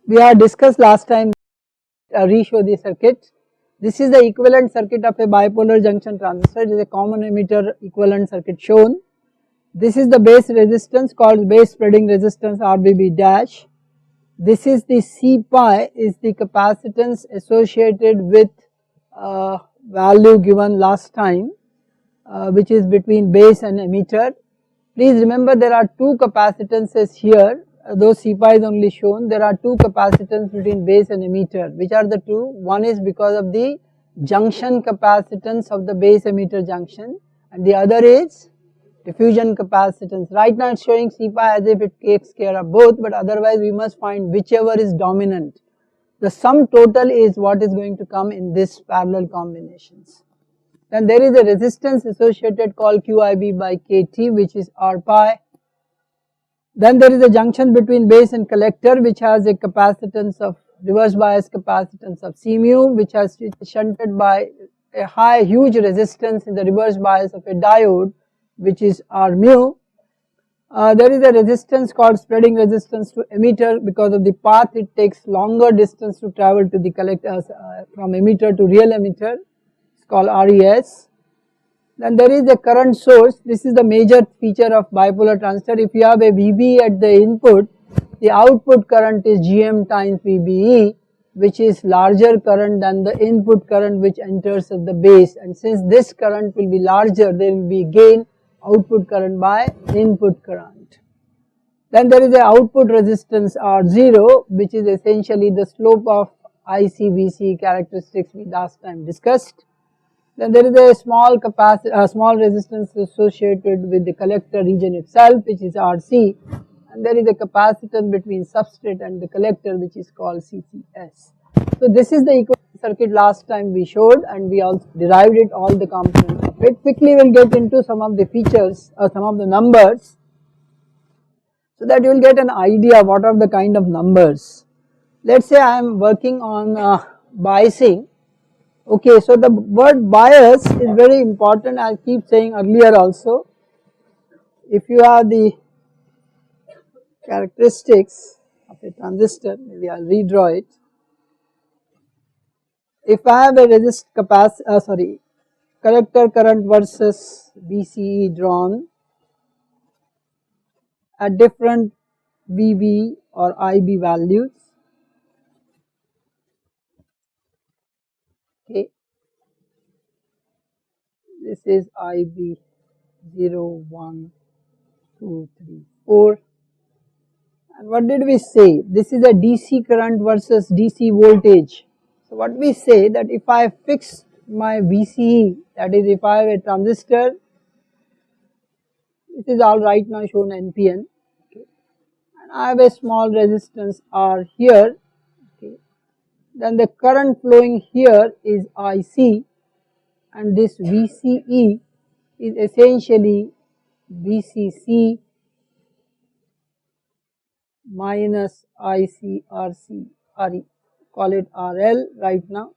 We had discussed last time, re-show the circuit. This is the equivalent circuit of a bipolar junction transistor. It is a common emitter equivalent circuit shown. This is the base resistance called base spreading resistance RBB dash. This is the C pi is the capacitance associated with value given last time, which is between base and emitter. Please remember there are two capacitances here, though C pi is only shown. There are two capacitance between base and emitter. Which are the two? One is because of the junction capacitance of the base emitter junction, and the other is diffusion capacitance. Right now it is showing C pi as if it takes care of both, but otherwise we must find whichever is dominant. The sum total is what is going to come in this parallel combinations. Then there is a resistance associated called QIB by KT, which is R pi. Then there is a junction between base and collector, which has a capacitance of reverse bias capacitance of C mu, which has shunted by a huge resistance in the reverse bias of a diode, which is R mu. There is a resistance called spreading resistance to emitter because of the path it takes longer distance to travel to the collector from emitter to real emitter. It's called RES. Then there is a current source. This is the major feature of bipolar transistor. If you have a VB at the input, the output current is GM times VBE, which is larger current than the input current which enters at the base, and since this current will be larger, there will be gain output current by input current. Then there is a output resistance R0, which is essentially the slope of IC/VC characteristics we last time discussed. Then there is a small resistance associated with the collector region itself, which is RC, and there is a capacitance between substrate and the collector, which is called CCS. So this is the equivalent circuit last time we showed, and we also derived it, all the components of it. Quickly we will get into some of the features or some of the numbers, so that you will get an idea what are the kind of numbers. Let us say I am working on biasing. Okay, so the word bias is very important, I keep saying earlier also. If you have the characteristics of a transistor, maybe I will redraw it. If I have a collector current versus VCE drawn at different VB or IB values, okay, this is IB 0, 1, 2, 3, 4, and what did we say? This is a DC current versus DC voltage. So what we say that if I fix my VCE, that is if I have a transistor, this is all right now shown NPN, okay, and I have a small resistance R here, okay, then the current flowing here is IC, and this VCE is essentially VCC minus ICRC RE, call it RL right now.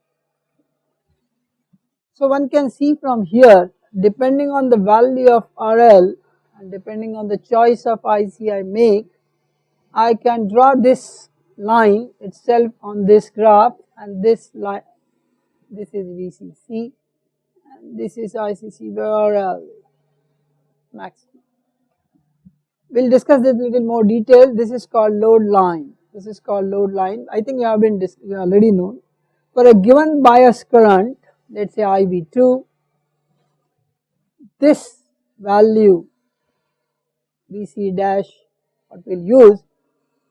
So one can see from here, depending on the value of RL and depending on the choice of IC I make, I can draw this line itself on this graph, and this line, this is VCC and this is ICC RL max. We will discuss this little more detail. This is called load line. This is called load line. I think you have been already known. For a given bias current, let us say IB2, this value VC dash, what we will use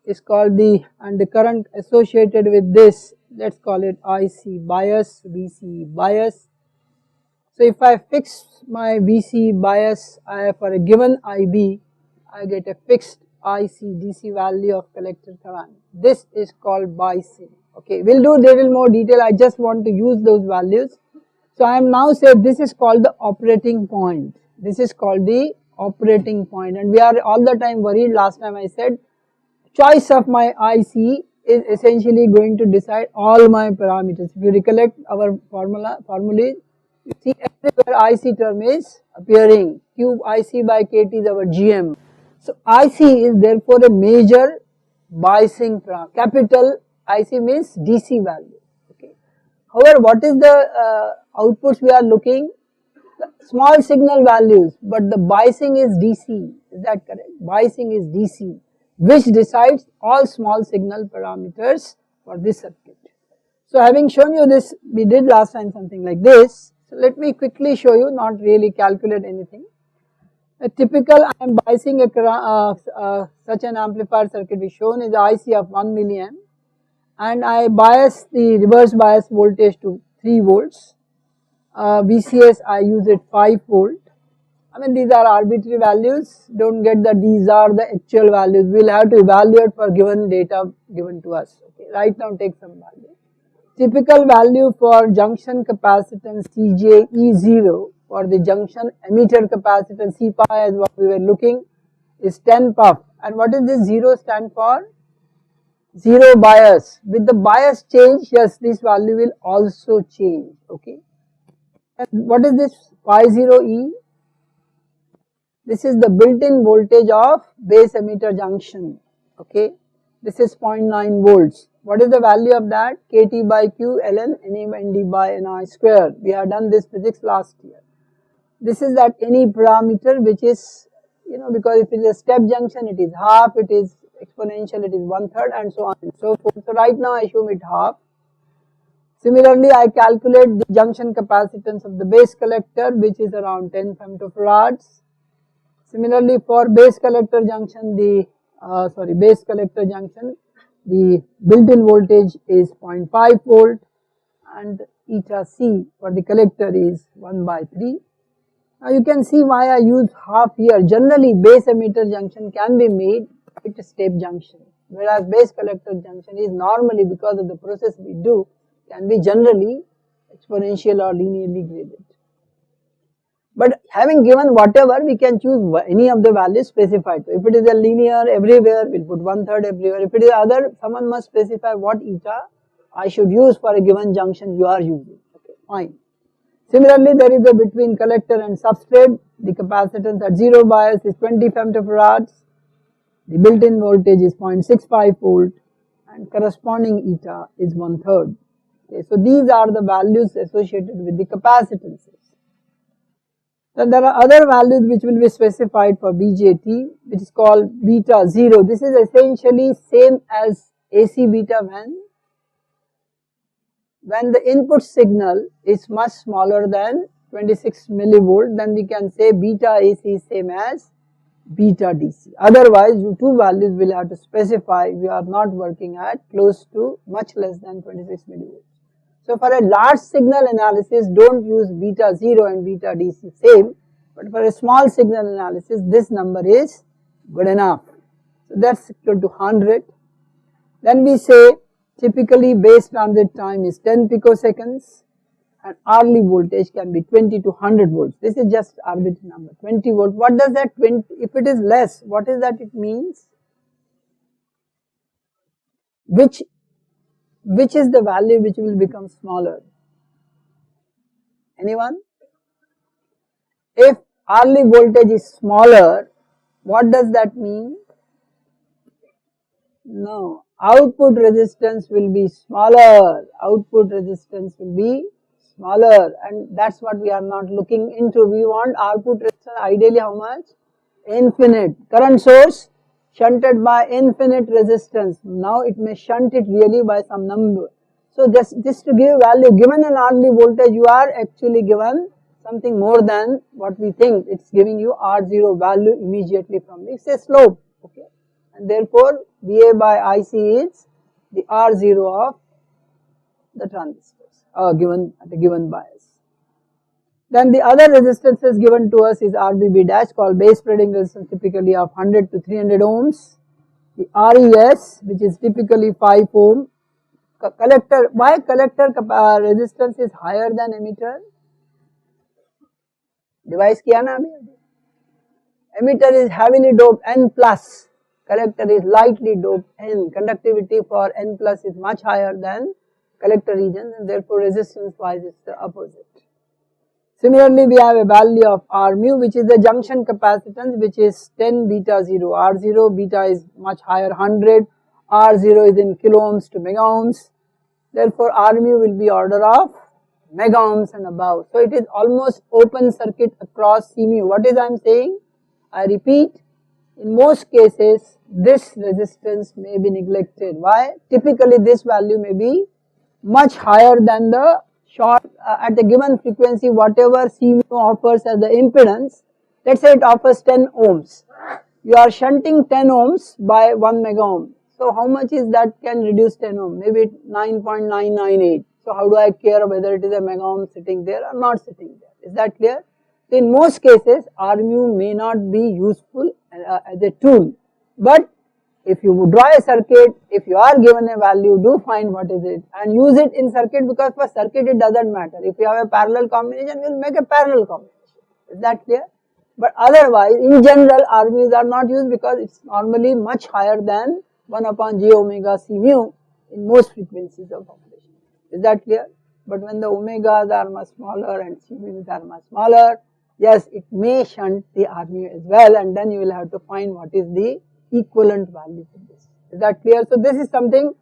is called the current associated with this, let us call it IC bias, VC bias. So if I fix my VC bias for a given IB, I get a fixed IC DC value of collector current. This is called biasing. Okay, we will do little more detail, I just want to use those values. So I am now said this is called the operating point. This is called the operating point, and we are all the time worried. Last time I said choice of my IC is essentially going to decide all my parameters. If you recollect our formulae, you see everywhere IC term is appearing. Q IC by KT is our GM. So IC is therefore a major biasing parameter, capital IC means DC value. Okay. However, what is the outputs we are looking? Small signal values, but the biasing is DC, is that correct? Biasing is DC, which decides all small signal parameters for this circuit. So having shown you this, we did last time something like this. So let me quickly show you, not really calculate anything. A typical, I am biasing such an amplifier circuit is shown is the IC of 1 milliamp, and I bias the reverse bias voltage to 3 volts. VCS I use it 5 volt. I mean these are arbitrary values, don't get that these are the actual values, we will have to evaluate for given data given to us. Okay. Right now take some value. Typical value for junction capacitance CJ E0 for the junction emitter capacitance C pi as what we were looking is 10 puff. And what is this 0 stand for? Zero bias. With the bias change, yes, this value will also change. Okay. And what is this pi 0 E? This is the built-in voltage of base emitter junction. Okay. This is 0.9 volts. What is the value of that? KT by Q ln NA by Ni square. We have done this physics last year. This is that any parameter which is, because if it is a step junction, it is half, it is exponential, it is 1/3 and so on and so forth. So right now I assume it half. Similarly, I calculate the junction capacitance of the base collector, which is around 10 femtofarads. Similarly, for base collector junction, the built-in voltage is 0.5 volt, and eta C for the collector is 1/3. Now you can see why I use half here. Generally, base emitter junction can be made with a step junction, whereas base collector junction is normally, because of the process we do, can be generally exponential or linearly graded. But having given whatever, we can choose any of the values specified. So if it is a linear everywhere, we'll put 1/3 everywhere. If it is other, someone must specify what eta I should use for a given junction you are using. Okay, fine. Similarly, there is a between collector and substrate, the capacitance at 0 bias is 20 femtofarads, the built-in voltage is 0.65 volt, and corresponding eta is 1/3. Okay, so these are the values associated with the capacitances. Then there are other values which will be specified for BJT, which is called beta 0. This is essentially same as AC beta when the input signal is much smaller than 26 millivolt, then we can say beta AC is same as beta DC. Otherwise, you two values will have to specify, we are not working at close to much less than 26 millivolts. So for a large signal analysis, don't use beta 0 and beta DC same, but for a small signal analysis, this number is good enough. So that's equal to 100. Then we say typically base transit time is 10 picoseconds and hourly voltage can be 20 to 100 volts. This is just arbitrary number, 20 volt. What does that 20, if it is less, what is that it means? Which is the value which will become smaller? Anyone? If hourly voltage is smaller, what does that mean? No, output resistance will be smaller, output resistance will be smaller, and that's what we are not looking into. We want output resistance ideally how much? Infinite. Current source shunted by infinite resistance. Now it may shunt it really by some number. So just to give value, given an hourly voltage, you are actually given something more than what we think. It's giving you R0 value immediately from this. It's a slope. Okay. And therefore, VA by IC is the R0 of the transistors given at a given bias. Then the other resistances given to us is RBB dash, called base spreading resistance, typically of 100 to 300 ohms. The RES, which is typically 5 ohm. Collector, why collector resistance is higher than emitter? Device kiya na abhi? Emitter is heavily doped N plus, collector is lightly doped N. Conductivity for N plus is much higher than collector region, and therefore resistance wise it's the opposite. Similarly, we have a value of R mu, which is the junction capacitance, which is 10 beta 0. R0 beta is much higher, 100. R0 is in kilo ohms to mega ohms, therefore R mu will be order of mega ohms and above. So it is almost open circuit across C mu. What is I am saying? I repeat, in most cases this resistance may be neglected. Why? Typically this value may be much higher than the short at the given frequency whatever C mu offers as the impedance. Let's say it offers 10 ohms. You are shunting 10 ohms by 1 mega ohm. So how much is that can reduce 10 ohm? Maybe 9.998. So how do I care whether it is a mega ohm sitting there or not sitting there? Is that clear? So in most cases R mu may not be useful as a tool, but if you draw a circuit, if you are given a value, do find what is it and use it in circuit, because for circuit it doesn't matter. If you have a parallel combination, we will make a parallel combination. Is that clear? But otherwise in general R mu's are not used because it is normally much higher than 1 upon j omega C mu in most frequencies of operation. Is that clear? But when the omegas are much smaller and C mu's are much smaller, yes, it may shunt the R mu as well, and then you will have to find what is the equivalent value to this. Is that clear? So this is something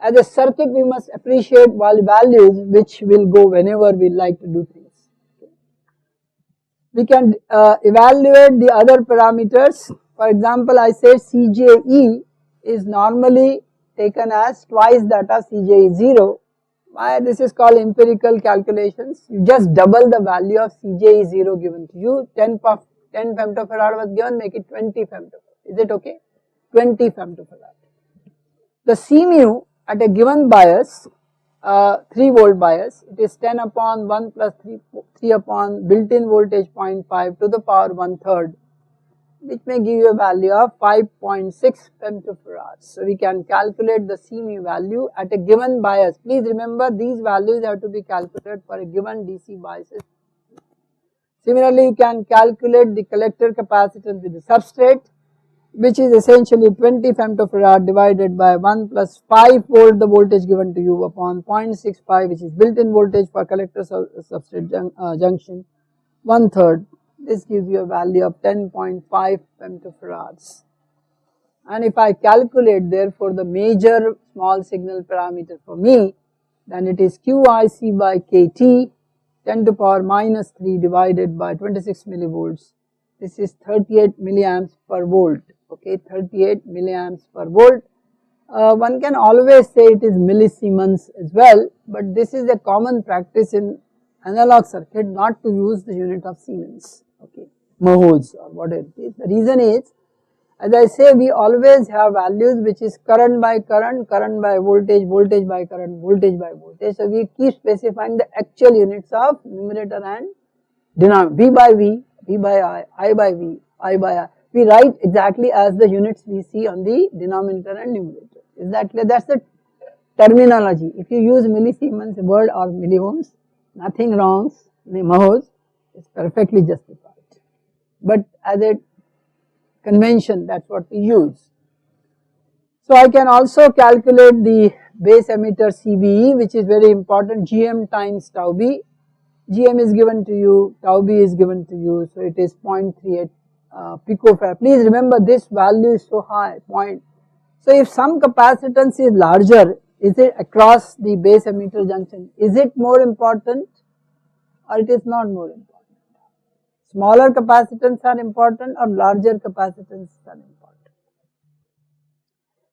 as a circuit we must appreciate values which will go whenever we like to do things. We can evaluate the other parameters. For example, I say CJE is normally taken as twice that of CJ is 0. Why? This is called empirical calculations. You just double the value of CJ is 0 given to you. 10 femtofarad was given, make it 20 femtofarad. Is it okay? 20 femtofarad. The C mu at a given bias, 3 volt bias, it is 10 upon 1 plus 3 upon built-in voltage 0.5 to the power 1/3, which may give you a value of 5.6 femtofarads. So we can calculate the C mu value at a given bias. Please remember these values have to be calculated for a given DC biases. Similarly, you can calculate the collector capacitance with the substrate, which is essentially 20 femtofarad divided by 1 plus 5 volt the voltage given to you upon 0.65, which is built-in voltage for collector substrate junction 1/3. This gives you a value of 10.5 femtofarads. And if I calculate therefore the major small signal parameter for me, then it is QIC by KT 10 to power minus 3 divided by 26 millivolts. This is 38 milliamps per volt. Okay, 38 milliamps per volt. One can always say it is millisiemens as well, but this is a common practice in analog circuit not to use the unit of Siemens, okay, mhos or whatever it is. The reason is, as I say, we always have values which is current by current, current by voltage, voltage by current, voltage by voltage. So we keep specifying the actual units of numerator and denominator, V by V, V by I by V, I by I. We write exactly as the units we see on the denominator and numerator. Is that clear? That's the terminology. If you use millisiemens word or milliohms, nothing wrong, mhos, it's perfectly justified. But as a convention, that's what we use. So I can also calculate the base emitter CBE, which is very important, GM times tau B. GM is given to you, tau B is given to you, so it is 0.38 picofarad. Please remember this value is so high, point. So if some capacitance is larger, is it across the base emitter junction, is it more important or it is not more important? Smaller capacitance are important or larger capacitance are important?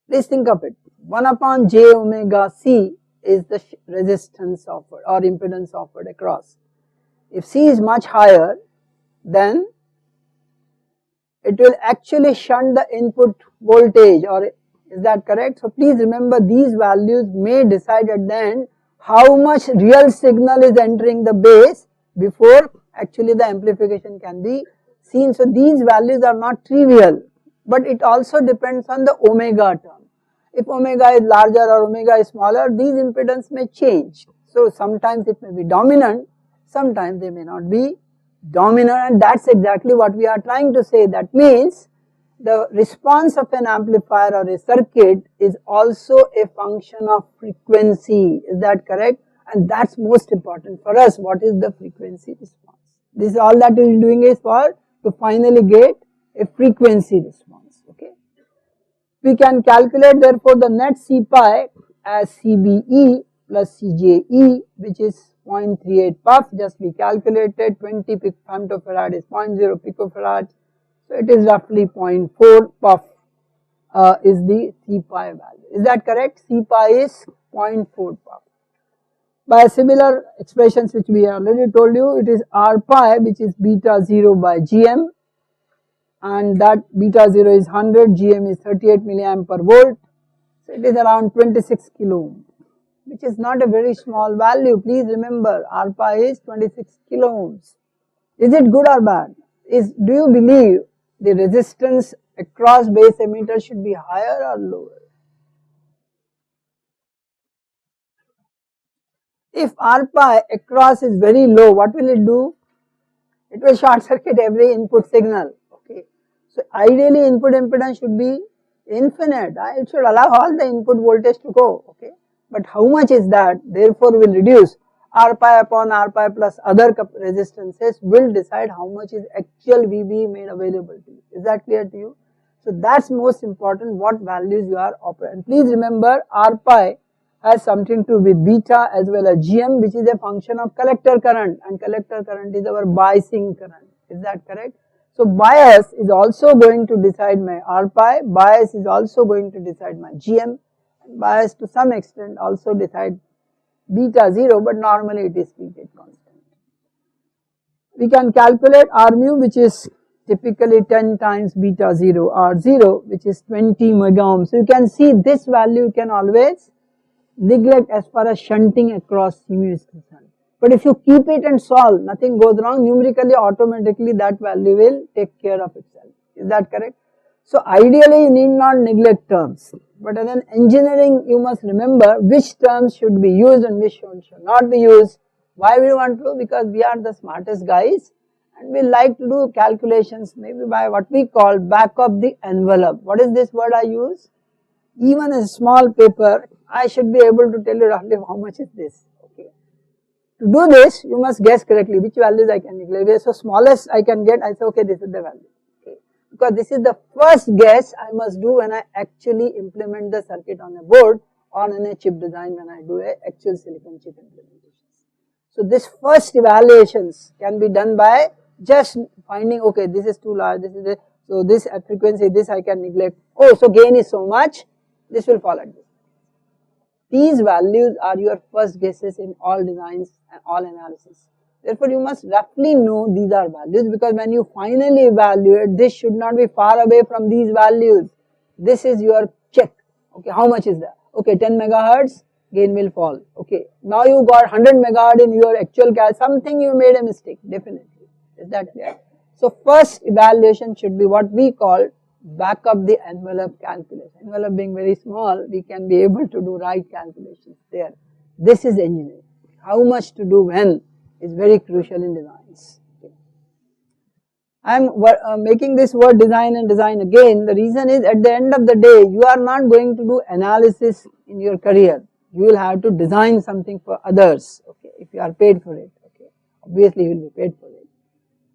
Please think of it. 1 upon j omega C is the resistance offered or impedance offered across. If C is much higher, then it will actually shunt the input voltage, or is that correct? So please remember these values may decide at the end how much real signal is entering the base before actually the amplification can be seen. So these values are not trivial, but it also depends on the omega term. If omega is larger or omega is smaller, these impedance may change. So sometimes it may be dominant, sometimes they may not be dominant, and that's exactly what we are trying to say. That means the response of an amplifier or a circuit is also a function of frequency. Is that correct? And that's most important for us. What is the frequency response? This is all that we are doing is for to finally get a frequency response. Okay. We can calculate therefore the net C pi as CBE plus CJE, which is 0.38 puff. Just we calculated 20 femtofarad is 0.0 picofarad, so it is roughly 0.4 puff is the C pi value. Is that correct? C pi is 0.4 puff. By similar expressions which we already told you, it is R pi, which is beta 0 by Gm, and that beta 0 is 100, Gm is 38 milliamp per volt, so it is around 26 kilo ohm, which is not a very small value. Please remember, R pi is 26 kilo ohms. Is it good or bad? Do you believe the resistance across base emitter should be higher or lower? If R pi across is very low, what will it do? It will short circuit every input signal. Okay, so ideally input impedance should be infinite. It should allow all the input voltage to go. Okay, but how much is that? Therefore, will reduce R pi upon R pi plus other resistances will decide how much is actual VB made available to you. Is that clear to you? So that's most important, what values you are operating. Please remember, R pi has something to do with beta as well as Gm, which is a function of collector current, and collector current is our biasing current. Is that correct? So bias is also going to decide my R pi, bias is also going to decide my Gm, and bias to some extent also decide beta 0, but normally it is treated constant. We can calculate R mu, which is typically 10 times beta 0, R0, which is 20 mega ohm. So you can see this value you can always neglect as far as shunting across CMU is concerned. But if you keep it and solve, nothing goes wrong, numerically automatically that value will take care of itself. Is that correct? So ideally you need not neglect terms, but as an engineering you must remember which terms should be used and which should not be used. Why we want to? Because we are the smartest guys and we like to do calculations maybe by what we call back of the envelope. What is this word I use? Even a small paper, I should be able to tell you roughly how much is this. Okay. To do this, you must guess correctly which values I can neglect. So smallest I can get, I say okay, this is the value. Okay. Because this is the first guess I must do when I actually implement the circuit on a board or in a chip design when I do a actual silicon chip implementation. So this first evaluations can be done by just finding, okay, this is too large, this is it. So this at frequency, this I can neglect. Oh, so gain is so much, this will fall at this. These values are your first guesses in all designs and all analysis. Therefore, you must roughly know these are values, because when you finally evaluate, this should not be far away from these values. This is your check. Okay, how much is that? Okay, 10 megahertz, gain will fall. Okay, now you got 100 megahertz in your actual cal, something you made a mistake, definitely. Is that clear? So first evaluation should be what we call back of the envelope calculation. Envelope being very small, we can be able to do right calculations there. This is engineering. How much to do when is very crucial in designs. Okay. I am making this word design and design again. The reason is at the end of the day, you are not going to do analysis in your career. You will have to design something for others. Okay, if you are paid for it. Okay, obviously you will be paid for it.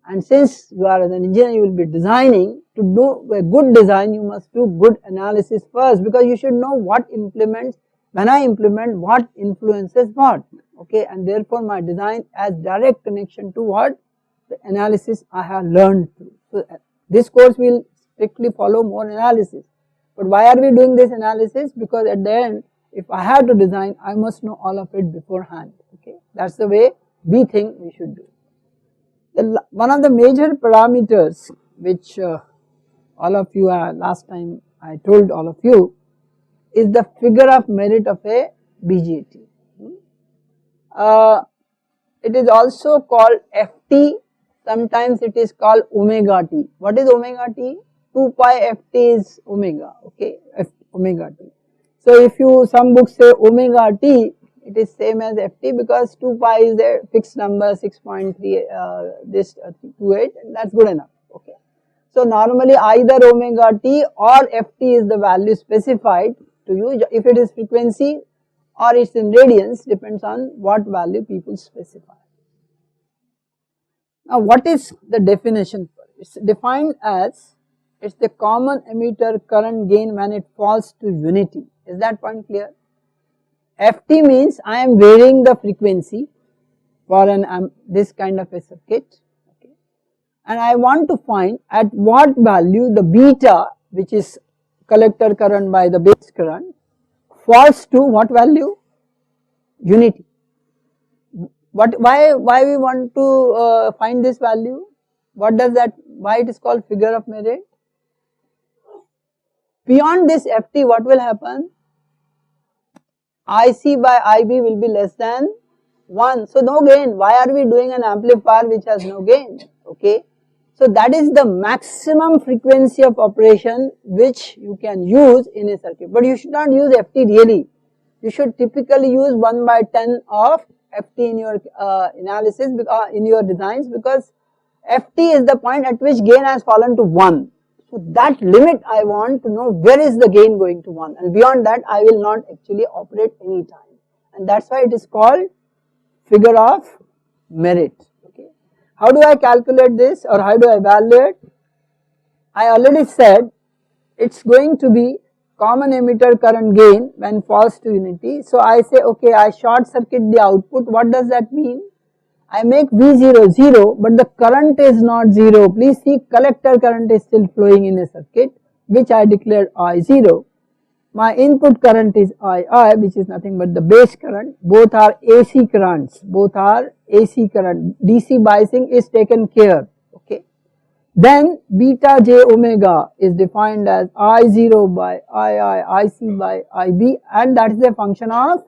And since you are an engineer, you will be designing. To do a good design, you must do good analysis first, because you should know what implements, when I implement, what influences what. Okay, and therefore my design has direct connection to what? The analysis I have learned through. So this course will strictly follow more analysis. But why are we doing this analysis? Because at the end, if I have to design, I must know all of it beforehand. Okay, that's the way we think we should do. One of the major parameters which all of you last time I told all of you is the figure of merit of a BJT. It is also called FT, sometimes it is called omega T. What is omega T? 2 pi FT is omega, okay, omega T. So if you, some books say omega T, it is same as FT, because 2 pi is a fixed number, 6.3 this 28, and that's good enough. Okay. So normally either omega T or FT is the value specified to you. If it is frequency or it's in radians, depends on what value people specify. Now what is the definition for it? It's defined as It is the common emitter current gain when it falls to unity. Is that point clear? Ft means I am varying the frequency for this kind of a circuit, okay, and I want to find at what value the beta, which is collector current by the base current, falls to what value? Unity. Why we want to find this value? What does that, why it is called figure of merit? Beyond this Ft, what will happen? IC by IB will be less than 1. So no gain. Why are we doing an amplifier which has no gain? Okay. So that is the maximum frequency of operation which you can use in a circuit. But you should not use Ft really. You should typically use 1 by 10 of Ft in your analysis, in your designs, because Ft is the point at which gain has fallen to 1. So that limit I want to know where is the gain going to 1, and beyond that I will not actually operate any time, and that is why it is called figure of merit. Okay. How do I calculate this, or how do I evaluate? I already said it is going to be common emitter current gain when falls to unity. So I say, okay, I short circuit the output. What does that mean? I make V0 0, but the current is not 0. Please see, collector current is still flowing in a circuit which I declared I0. My input current is II, which is nothing but the base current. Both are AC currents, both are AC current. DC biasing is taken care. Okay. Then beta j omega is defined as I0 by II, IC by IB, and that is a function of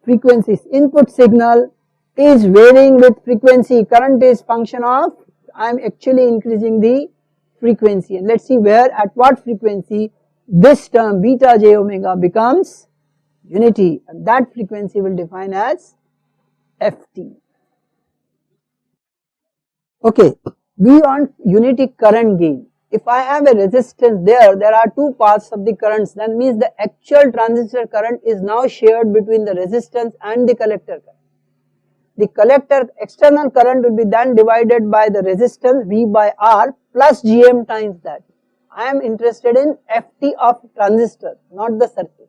frequencies. Input signal is varying with frequency, current is function of, I am actually increasing the frequency, and let us see where, at what frequency this term beta j omega becomes unity, and that frequency will define as Ft. Okay, we want unity current gain. If I have a resistance there are two paths of the currents, that means the actual transistor current is now shared between the resistance and the collector current. The collector external current will be then divided by the resistance V by R plus Gm times that. I am interested in Ft of transistor, not the circuit.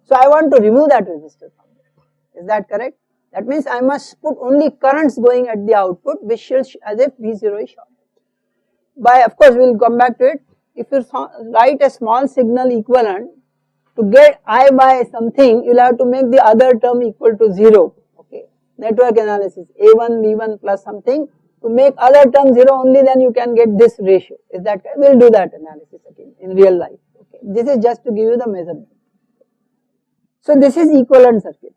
So I want to remove that resistor from there. Is that correct? That means I must put only currents going at the output, which shows as if V0 is short. By, of course, we will come back to it. If you write a small signal equivalent, to get I by something, you will have to make the other term equal to 0. Okay. Network analysis, A1, V1 plus something, to make other term 0, only then you can get this ratio. Is that correct? We will do that analysis again in real life. Okay. This is just to give you the measurement. So this is equivalent circuit.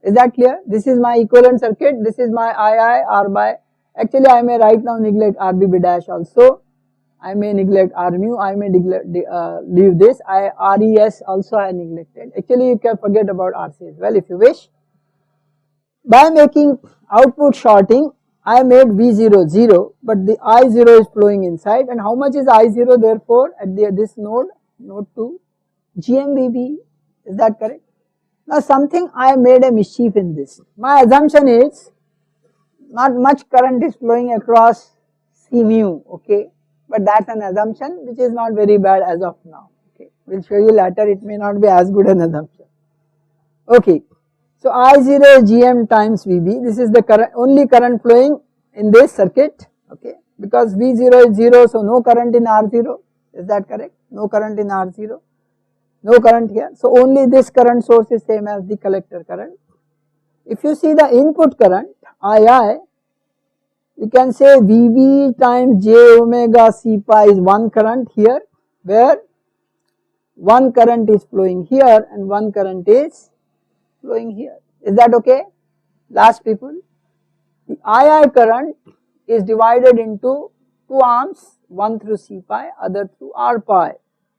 Is that clear? This is my equivalent circuit. This is my II, R by. Actually, I may right now neglect RBB dash also. I may neglect R mu. I may leave this. RES also I neglected. Actually, you can forget about RC as well if you wish. By making output shorting, I made V0 0, but the I0 is flowing inside. And how much is I0 therefore at this node 2? GMVB. Is that correct? Now something I made a mischief in this. My assumption is not much current is flowing across C mu, okay, but that's an assumption which is not very bad as of now. Okay, we'll show you later, it may not be as good an assumption. Okay, so I0 is Gm times Vb. This is the current, only current flowing in this circuit, okay, because V0 is 0, so no current in R0. Is that correct? No current in R0. No current here, so only this current source is same as the collector current. If you see the input current II, you can say Vb times j omega C pi is one current here, where one current is flowing here and one current is flowing here. Is that okay? Last people, the II current is divided into two arms, one through C pi, other through R pi.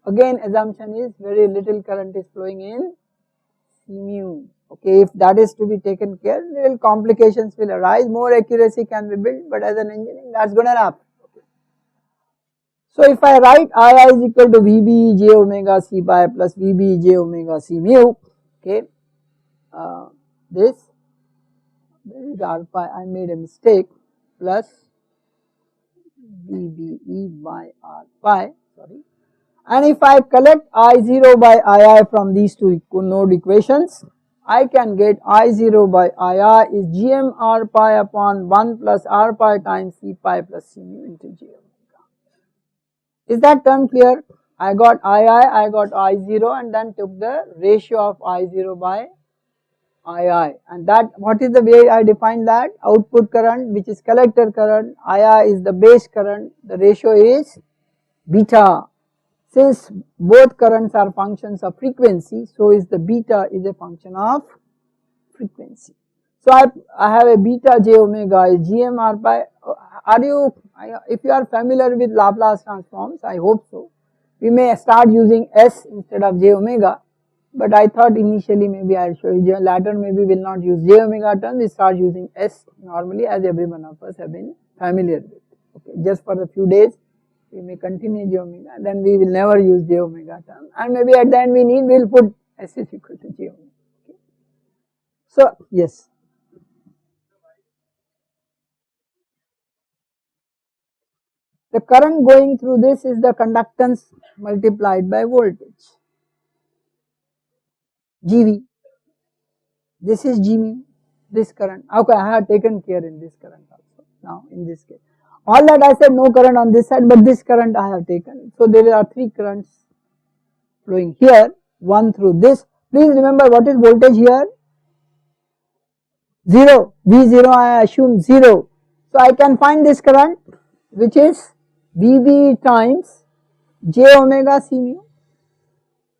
Again, assumption is very little current is flowing in C mu. Okay, if that is to be taken care, little complications will arise, more accuracy can be built, but as an engineering that's good enough. Okay. So if I write II is equal to Vb j omega C pi plus Vb j omega C mu, okay, this is R pi, I made a mistake, plus Vbe by R pi. sorry. And if I collect I0 by II from these two node equations, I can get I0 by II is Gm R pi upon 1 plus R pi times C pi plus C mu into J omega. Is that term clear? I got II, I got I0 and then took the ratio of I0 by II, and that, what is the way I define that? Output current, which is collector current, II is the base current, the ratio is beta. Since both currents are functions of frequency, so is the beta is a function of frequency. So I have a beta j omega is Gm R pi. Are you, if you are familiar with Laplace transforms, I hope so. We may start using S instead of j omega, but I thought initially maybe I will show you, later maybe we will not use j omega term, we start using S normally, as every one of us have been familiar with. Okay, just for a few days we may continue j omega, then we will never use j omega term, and maybe at the end we will put S is equal to j omega. Okay. So yes. The current going through this is the conductance multiplied by voltage, GV. This is G mu, this current. Okay, I have taken care in this current also. Now in this case, all that I said no current on this side, but this current I have taken. So there are three currents flowing here, one through this. Please remember what is voltage here? 0, V0 I assume 0. So I can find this current, which is VB times J omega C mu,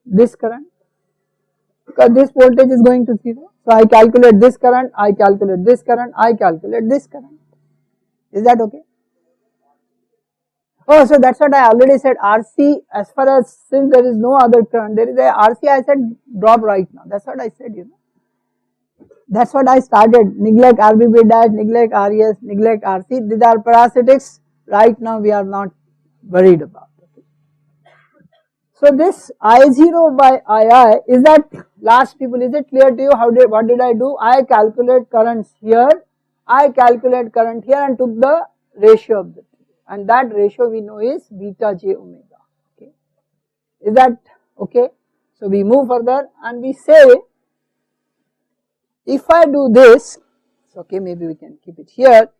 this current, because this voltage is going to 0. So I calculate this current, I calculate this current, I calculate this current. Is that okay? Oh, so that's what I already said, RC, as far as, since there is no other current, there is a RC, I said drop right now. That's what I said, you know. That's what I started, neglect RBB dash, neglect RES, neglect RC. These are parasitics. Right now we are not worried about it. So this I0 by II, is that, last people, is it clear to you? What did I do? I calculate currents here, I calculate current here and took the ratio of the two, and that ratio we know is beta j omega. Okay. Is that okay? So we move further and we say, if I do this, okay, maybe we can keep it here.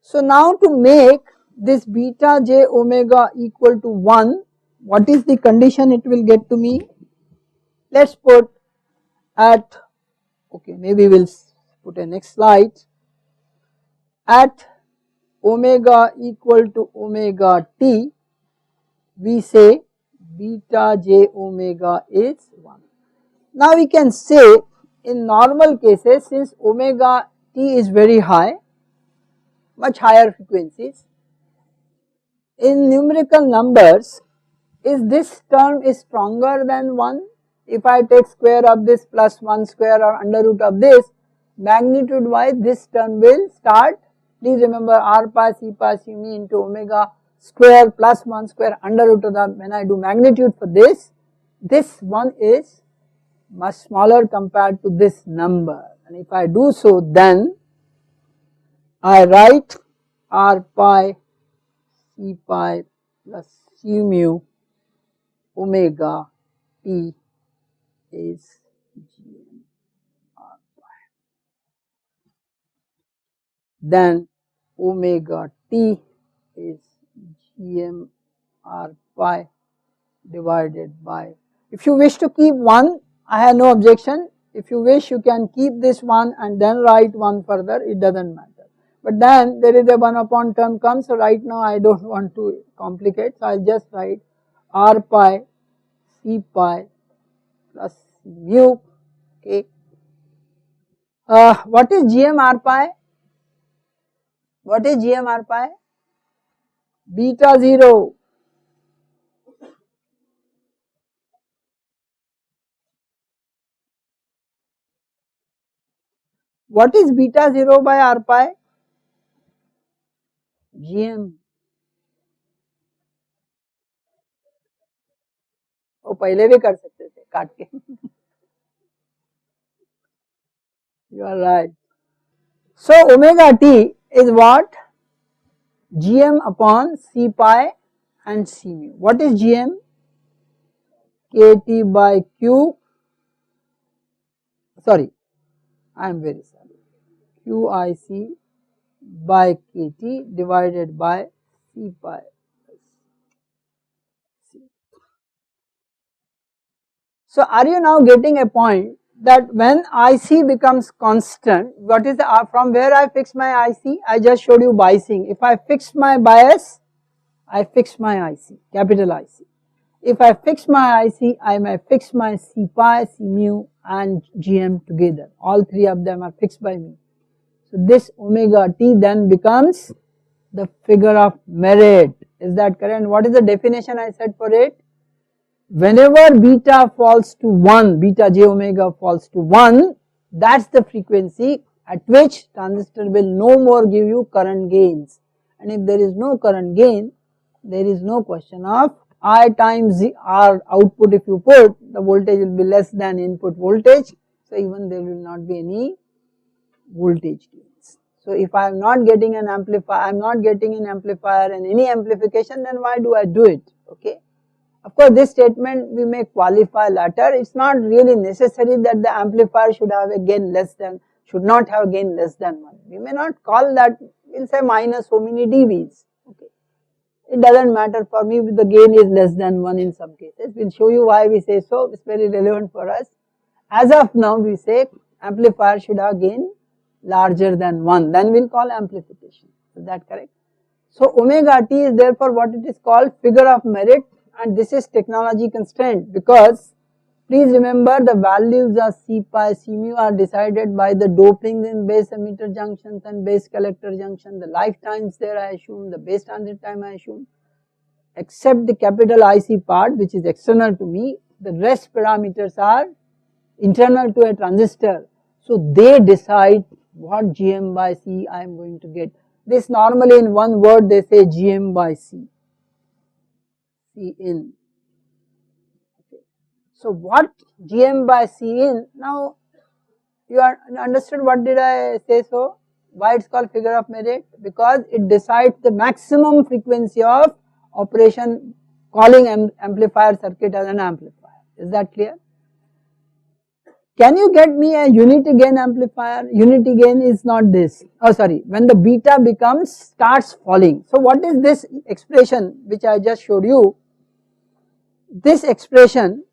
So now to make this beta j omega equal to 1, what is the condition it will get to me? Let's put at, okay, maybe we'll put a next slide, at omega equal to omega t, we say beta j omega is 1. Now we can say, in normal cases, since omega t is very high, much higher frequencies, in numerical numbers, is this term is stronger than 1? If I take square of this plus 1 square or under root of this, magnitude wise this term will start. Please remember R pi C pi C mu into omega square plus 1 square under root of that. When I do magnitude for this one is much smaller compared to this number, and if I do so, then I write R pi C pi plus C mu omega t is Gm R pi. Then omega t is Gm R pi divided by, if you wish to keep 1, I have no objection. If you wish, you can keep this 1 and then write 1 further, it does not matter. But then there is a 1 upon term comes, so right now I do not want to complicate, so I will just write R pi C pi plus mu. Okay. What is Gm R pi? What is Gm R pi? Beta 0. What is beta 0 by R pi? Gm. वो पहले भी कर सकते थे काट के. You are right. So omega t is what? Gm upon C pi and C mu. What is GM? KT by Q, sorry, I am very sorry, QIC by KT divided by C pi C. So are you now getting a point that when IC becomes constant, what is the, from where I fix my IC? I just showed you biasing. If I fix my bias, I fix my IC, capital IC. If I fix my IC, I may fix my C pi, C mu and GM together. All three of them are fixed by me. So this omega t then becomes the figure of merit. Is that correct? And what is the definition I said for it? Whenever beta falls to 1, beta j omega falls to 1, that's the frequency at which transistor will no more give you current gains. And if there is no current gain, there is no question of I times R output. If you put, the voltage will be less than input voltage, so even there will not be any voltage gains. So if I am not getting an amplifier, I am not getting an amplifier and any amplification, then why do I do it? Okay. Of course, this statement we may qualify later. It's not really necessary that the amplifier should have a gain less than, should not have gain less than 1. We may not call that, we'll say minus so many dBs. Okay. It doesn't matter for me if the gain is less than 1 in some cases. We'll show you why we say so. It's very relevant for us. As of now, we say amplifier should have gain larger than 1. Then we'll call amplification. Is that correct? So omega t is therefore what it is called figure of merit, and this is technology constraint, because please remember the values of C pi, C mu are decided by the doping in base emitter junctions and base collector junction, the lifetimes there I assume, the base transit time I assume, except the capital IC part which is external to me, the rest parameters are internal to a transistor. So they decide what GM by C I am going to get. This normally in one word they say GM by C, C in. Okay. So what GM by C in, now you are understood what did I say so? Why it's called figure of merit? Because it decides the maximum frequency of operation calling amplifier circuit as an amplifier. Is that clear? Can you get me a unity gain amplifier? Unity gain is not this. Oh sorry, when the beta starts falling. So what is this expression which I just showed you? This expression,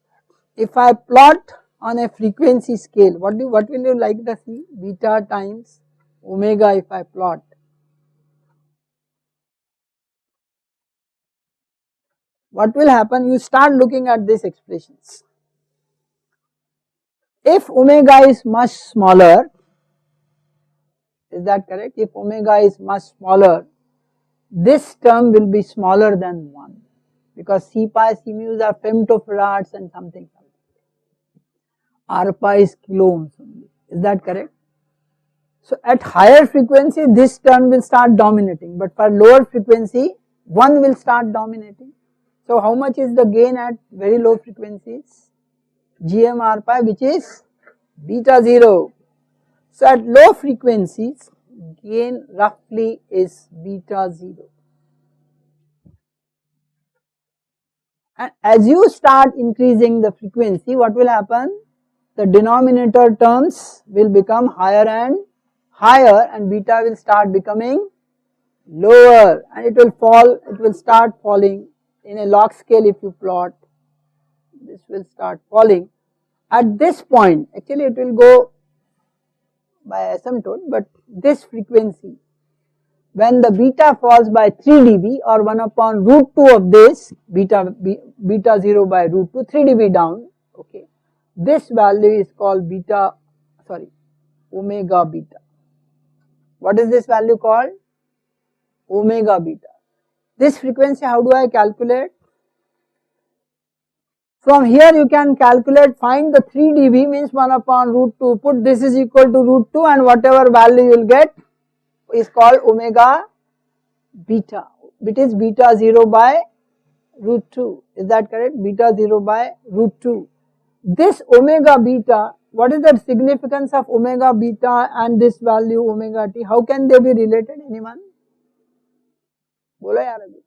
if I plot on a frequency scale, what will you like to see? Beta times omega if I plot. What will happen? You start looking at these expressions. If omega is much smaller, is that correct? If omega is much smaller, this term will be smaller than 1, because C pi, C mu's are femtofarads and something. R pi is kilo ohms only. Is that correct? So at higher frequency, this term will start dominating, but for lower frequency, 1 will start dominating. So how much is the gain at very low frequencies? GM R pi, which is beta 0. So at low frequencies, gain roughly is beta 0. And as you start increasing the frequency, what will happen? The denominator terms will become higher and beta will start becoming lower, and it will fall, it will start falling in a log scale. If you plot, this will start falling. At this point, actually it will go by asymptote, but this frequency, when the beta falls by 3 dB or 1 upon root 2 of this, beta 0 by root 2, 3 dB down, okay, this value is called omega beta. What is this value called? Omega beta. This frequency, how do I calculate? From here you can calculate, find the 3 dB means 1 upon root 2, put this is equal to root 2 and whatever value you will get is called omega beta. It is beta 0 by root 2. Is that correct? Beta 0 by root 2. This omega beta, what is the significance of omega beta and this value omega t? How can they be related? Anyone? Bolo yaar abhi.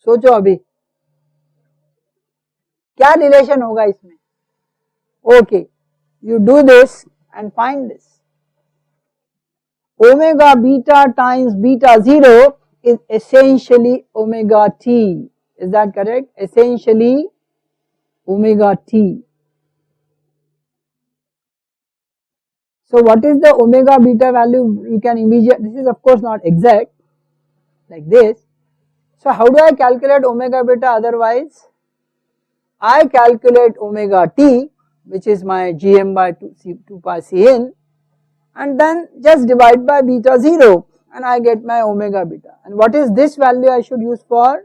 सोचो अभी क्या relation होगा इसमें. Okay, you do this and find this. Omega beta times beta 0 is essentially omega t. Is that correct? Essentially omega t. So what is the omega beta value? You can immediately, this is of course not exact like this. So how do I calculate omega beta otherwise? I calculate omega t, which is my gm by 2 pi cn, and then just divide by beta 0 and I get my omega beta. And what is this value I should use for?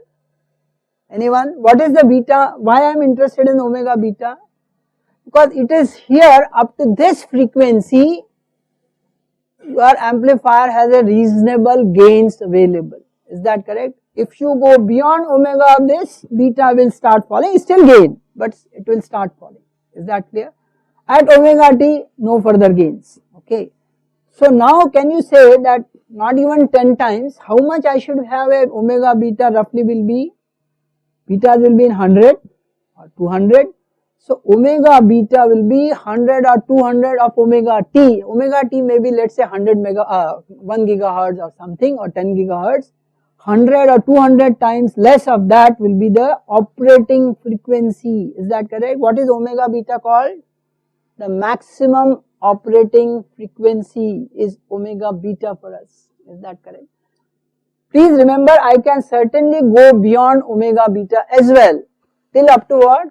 Anyone? What is the beta? Why I am interested in omega beta? Because it is here up to this frequency your amplifier has a reasonable gains available. Is that correct? If you go beyond omega of this, beta will start falling. Still gain, but it will start falling. Is that clear? At omega t, no further gains. Okay. So now can you say that not even 10 times, how much I should have a omega beta roughly will be? Beta will be in 100 or 200. So omega beta will be 100 or 200 of omega t. Omega t may be, let's say 1 gigahertz or something, or 10 gigahertz. 100 or 200 times less of that will be the operating frequency. Is that correct? What is omega beta called? The maximum operating frequency is omega beta for us. Is that correct? Please remember, I can certainly go beyond omega beta as well, till up to what?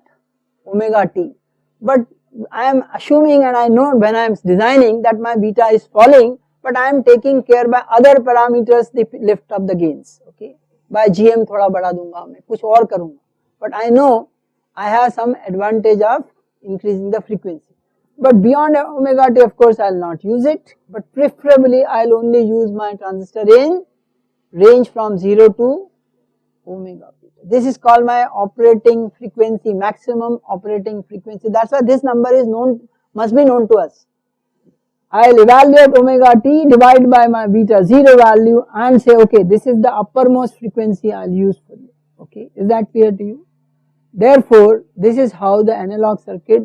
Omega t. But I am assuming, and I know when I am designing, that my beta is falling, but I am taking care by other parameters the lift of the gains. Okay, by gm थोड़ा बढ़ा दूंगा मैं, कुछ और करूंगा, but I know I have some advantage of increasing the frequency. But beyond omega t, of course, I will not use it, but preferably I will only use my transistor in range from 0 to omega beta. This is called my operating frequency, maximum operating frequency. That's why this number is known, must be known to us. I will evaluate omega t, divide by my beta 0 value and say, okay, this is the uppermost frequency I will use for you. Okay, is that clear to you? Therefore, this is how the analog circuit,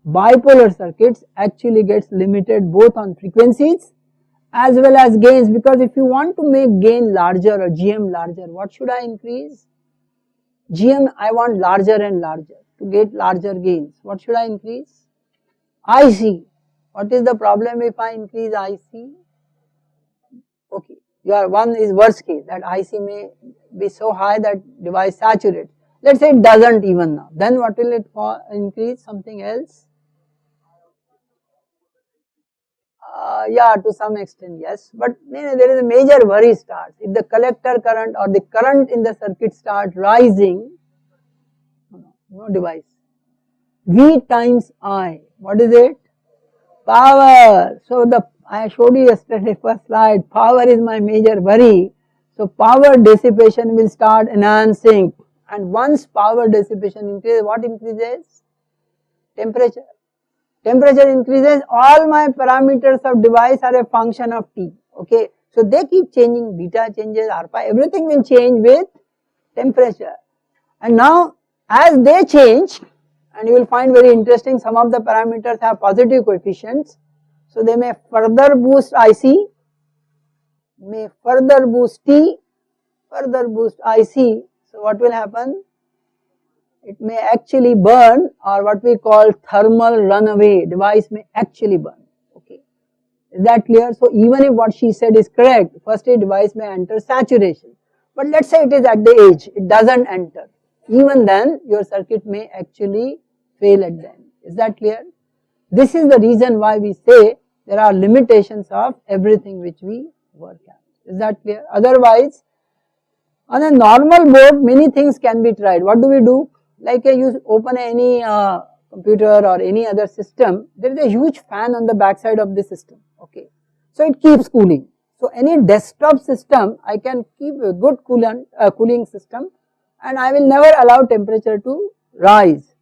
bipolar circuits actually gets limited both on frequencies as well as gains, because if you want to make gain larger or GM larger, what should I increase? GM I want larger and larger to get larger gains. What should I increase? IC. What is the problem if I increase IC? Okay, your one is worst case, that IC may be so high that device saturates. Let's say it doesn't even now. Then what will it increase? Something else? Yeah, to some extent yes, but there is a major worry starts. If the collector current or the current in the circuit starts rising, no device. V times I, what is it? Power. So I showed you yesterday first slide, power is my major worry. So power dissipation will start enhancing, and once power dissipation increases, what increases? Temperature. Temperature increases, all my parameters of device are a function of T. Okay, so they keep changing, beta changes, alpha, everything will change with temperature. And now as they change, and you will find very interesting, some of the parameters have positive coefficients, so they may further boost IC, may further boost T, further boost IC. So what will happen? It may actually burn, or what we call thermal runaway, device may actually burn. Okay, is that clear? So even if what she said is correct, first a device may enter saturation, but let's say it is at the edge, it doesn't enter, even then your circuit may actually fail at the end. Is that clear? This is the reason why we say there are limitations of everything which we work at. Is that clear? Otherwise, on a normal board many things can be tried. What do we do? Like you open any computer or any other system, there is a huge fan on the back side of the system. Okay, so it keeps cooling. So any desktop system, I can keep a good cooling system, and I will never allow temperature to rise.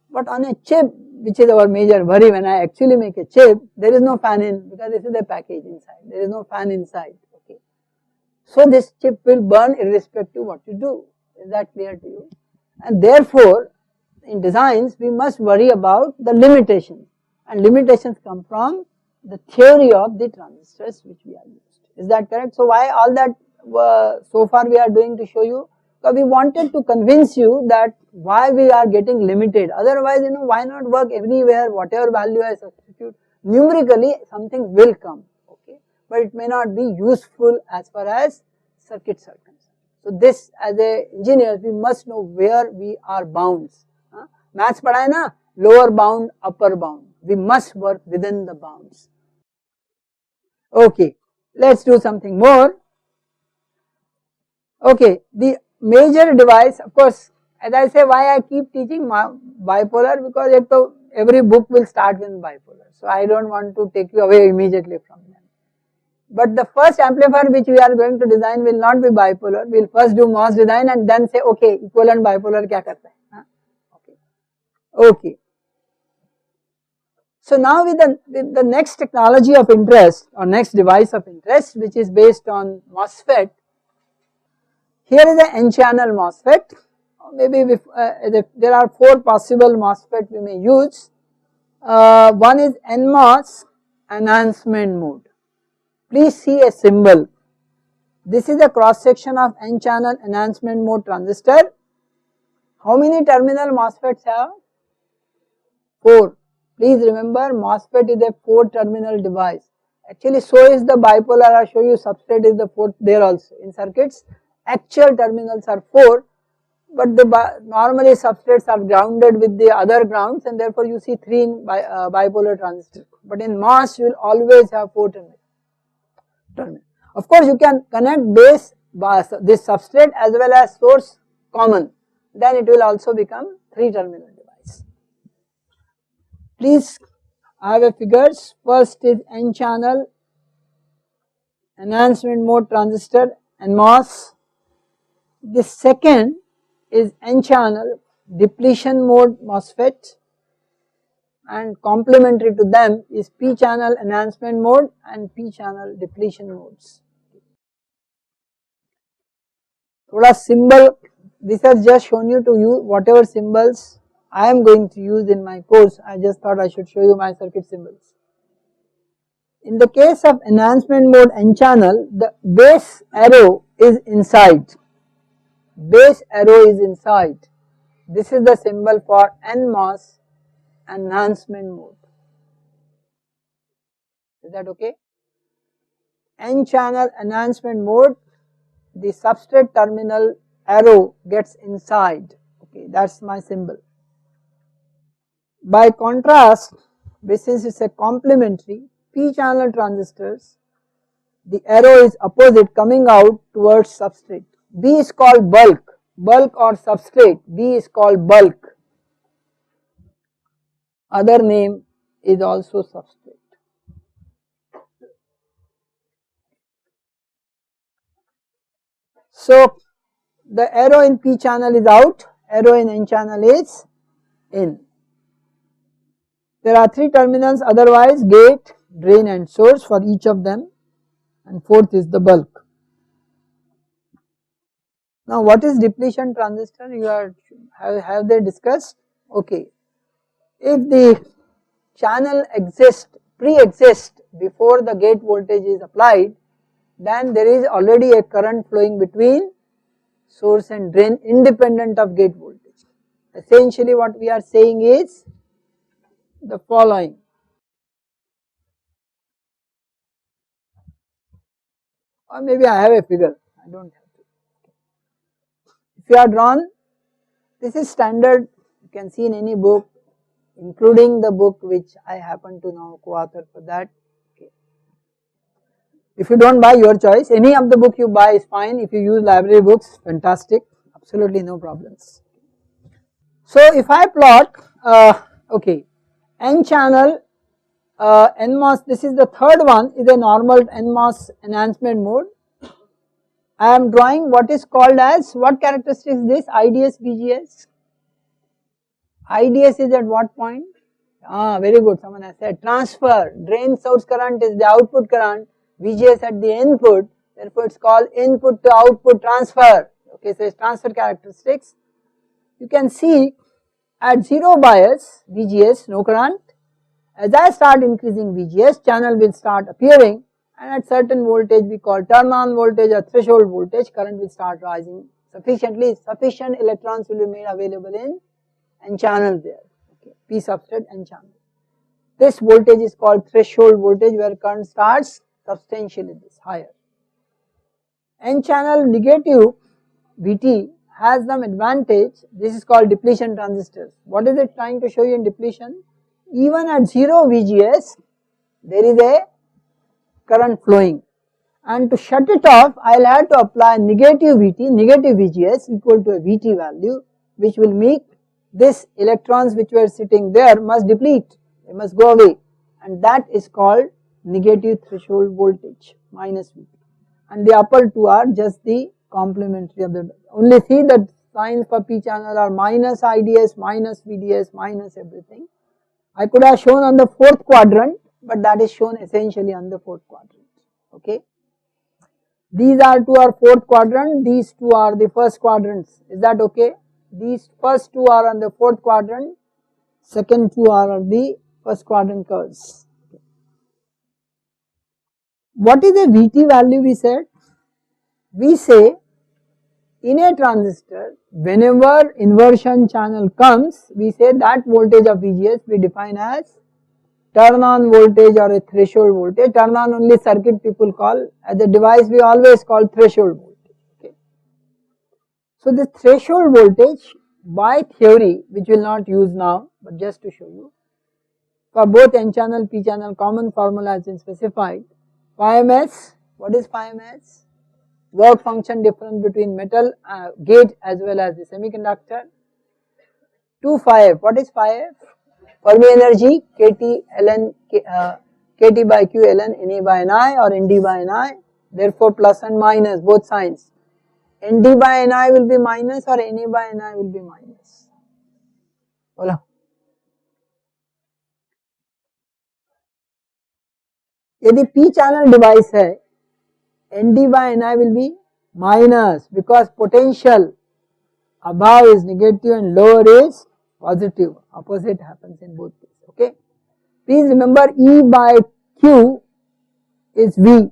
But on a chip, which is our major worry, when I actually make a chip, there is no fan in, because this is a package inside, there is no fan inside. Okay, so this chip will burn irrespective of what you do. Is that clear to you? And therefore, in designs we must worry about the limitations, and limitations come from the theory of the transistors which we are used. Is that correct? So why all that so far we are doing to show you? Because we wanted to convince you that why we are getting limited. Otherwise, why not work everywhere, whatever value I substitute, numerically something will come, okay, but it may not be useful as far as circuits are concerned. So this, as a engineers, we must know where we are bounds. Maths padha hai na, lower bound, upper bound. We must work within the bounds. Okay, let's do something more. Okay, the major device, of course, as I say, why I keep teaching bipolar, because every book will start with bipolar. So I don't want to take you away immediately from them. But the first amplifier which we are going to design will not be bipolar. We will first do MOS design and then say, okay, equivalent bipolar kya karta hai? Okay. So now with the next technology of interest or next device of interest, which is based on MOSFET. Here is an N-channel MOSFET. Maybe there are 4 possible MOSFET we may use. One is NMOS enhancement mode. Please see a symbol. This is a cross section of N-channel enhancement mode transistor. How many terminal MOSFETs have? 4. Please remember, MOSFET is a 4 terminal device. Actually, so is the bipolar. I will show you substrate is the 4th there also. In circuits, actual terminals are 4, but normally substrates are grounded with the other grounds, and therefore you see 3 in bipolar transistor. But in MOS, you will always have 4 terminals. Of course, you can connect base this substrate as well as source common. Then it will also become 3 terminal device. Please, I have a figures. First is N channel enhancement mode transistor NMOS. The second is N channel depletion mode MOSFET, and complementary to them is P channel enhancement mode and P channel depletion modes. Thoda symbol, this has just shown you to use whatever symbols I am going to use in my course. I just thought I should show you my circuit symbols. In the case of enhancement mode N channel, the base arrow is inside. Base arrow is inside. This is the symbol for NMOS enhancement mode. Is that okay? N channel enhancement mode, the substrate terminal arrow gets inside. Okay, that's my symbol. By contrast, since it's a complementary P channel transistors, the arrow is opposite, coming out towards substrate. B is called bulk or substrate. B is called bulk. Other name is also substrate. So the arrow in P channel is out, arrow in N channel is in. There are 3 terminals otherwise, gate, drain and source for each of them, and 4th is the bulk. Now what is depletion transistor? You have they discussed? Okay. If the channel pre-exists before the gate voltage is applied, then there is already a current flowing between source and drain independent of gate voltage. Essentially what we are saying is the following. Or maybe I have a figure, I don't have to. If you are drawn, this is standard, you can see in any book, including the book which I happen to know co-author for that. Okay. If you don't buy, your choice, any of the book you buy is fine. If you use library books, fantastic, absolutely no problems. So if I plot, okay, N channel NMOS, this is the 3rd one, is a normal NMOS enhancement mode. I am drawing what is called as, what characteristic is this? IDS, BGS. IDS is at what point? Very good, someone has said transfer. Drain source current is the output current, VGS at the input, therefore it is called input to output transfer. Okay, so its transfer characteristics, you can see at 0 bias VGS no current. As I start increasing VGS, channel will start appearing, and at certain voltage we call turn on voltage or threshold voltage, current will start rising sufficiently, sufficient electrons will be made available in N channel there, okay, P substrate N channel. This voltage is called threshold voltage, where current starts substantially this higher. N channel negative VT has some advantage. This is called depletion transistors. What is it trying to show you in depletion? Even at 0 VGS, there is a current flowing, and to shut it off, I will have to apply negative VT, negative VGS equal to a VT value, which will make this electrons which were sitting there must deplete, they must go away, and that is called negative threshold voltage, minus VT. And the upper two are just the complementary of the, only see that signs for P channel are minus IDS, minus VDS, minus everything. I could have shown on the 4th quadrant, but that is shown essentially on the 4th quadrant, okay. These are 2 are 4th quadrant, these 2 are the 1st quadrants, is that okay? These first 2 are on the 4th quadrant, second 2 are on the 1st quadrant curves. What is the VT value we said? We say in a transistor, whenever inversion channel comes, we say that voltage of VGS we define as turn on voltage or a threshold voltage. Turn on only circuit people call, as a device we always call threshold voltage, okay. So this threshold voltage by theory, which we will not use now, but just to show you, for both N channel, P channel, common formula has been specified. Phi ms, what is phi ms? Work function difference between metal gate as well as the semiconductor. 2 phi f, what is phi f? Fermi energy kT ln kT by q ln Ne by Ni or Nd by Ni, therefore plus and minus both signs. Nd by Ni will be minus or Ne by Ni will be minus. बोलो, यदि P channel device है, Nd by Ni will be minus, because potential above is negative and lower is positive, opposite happens in both cases, okay. Please remember E by Q is V,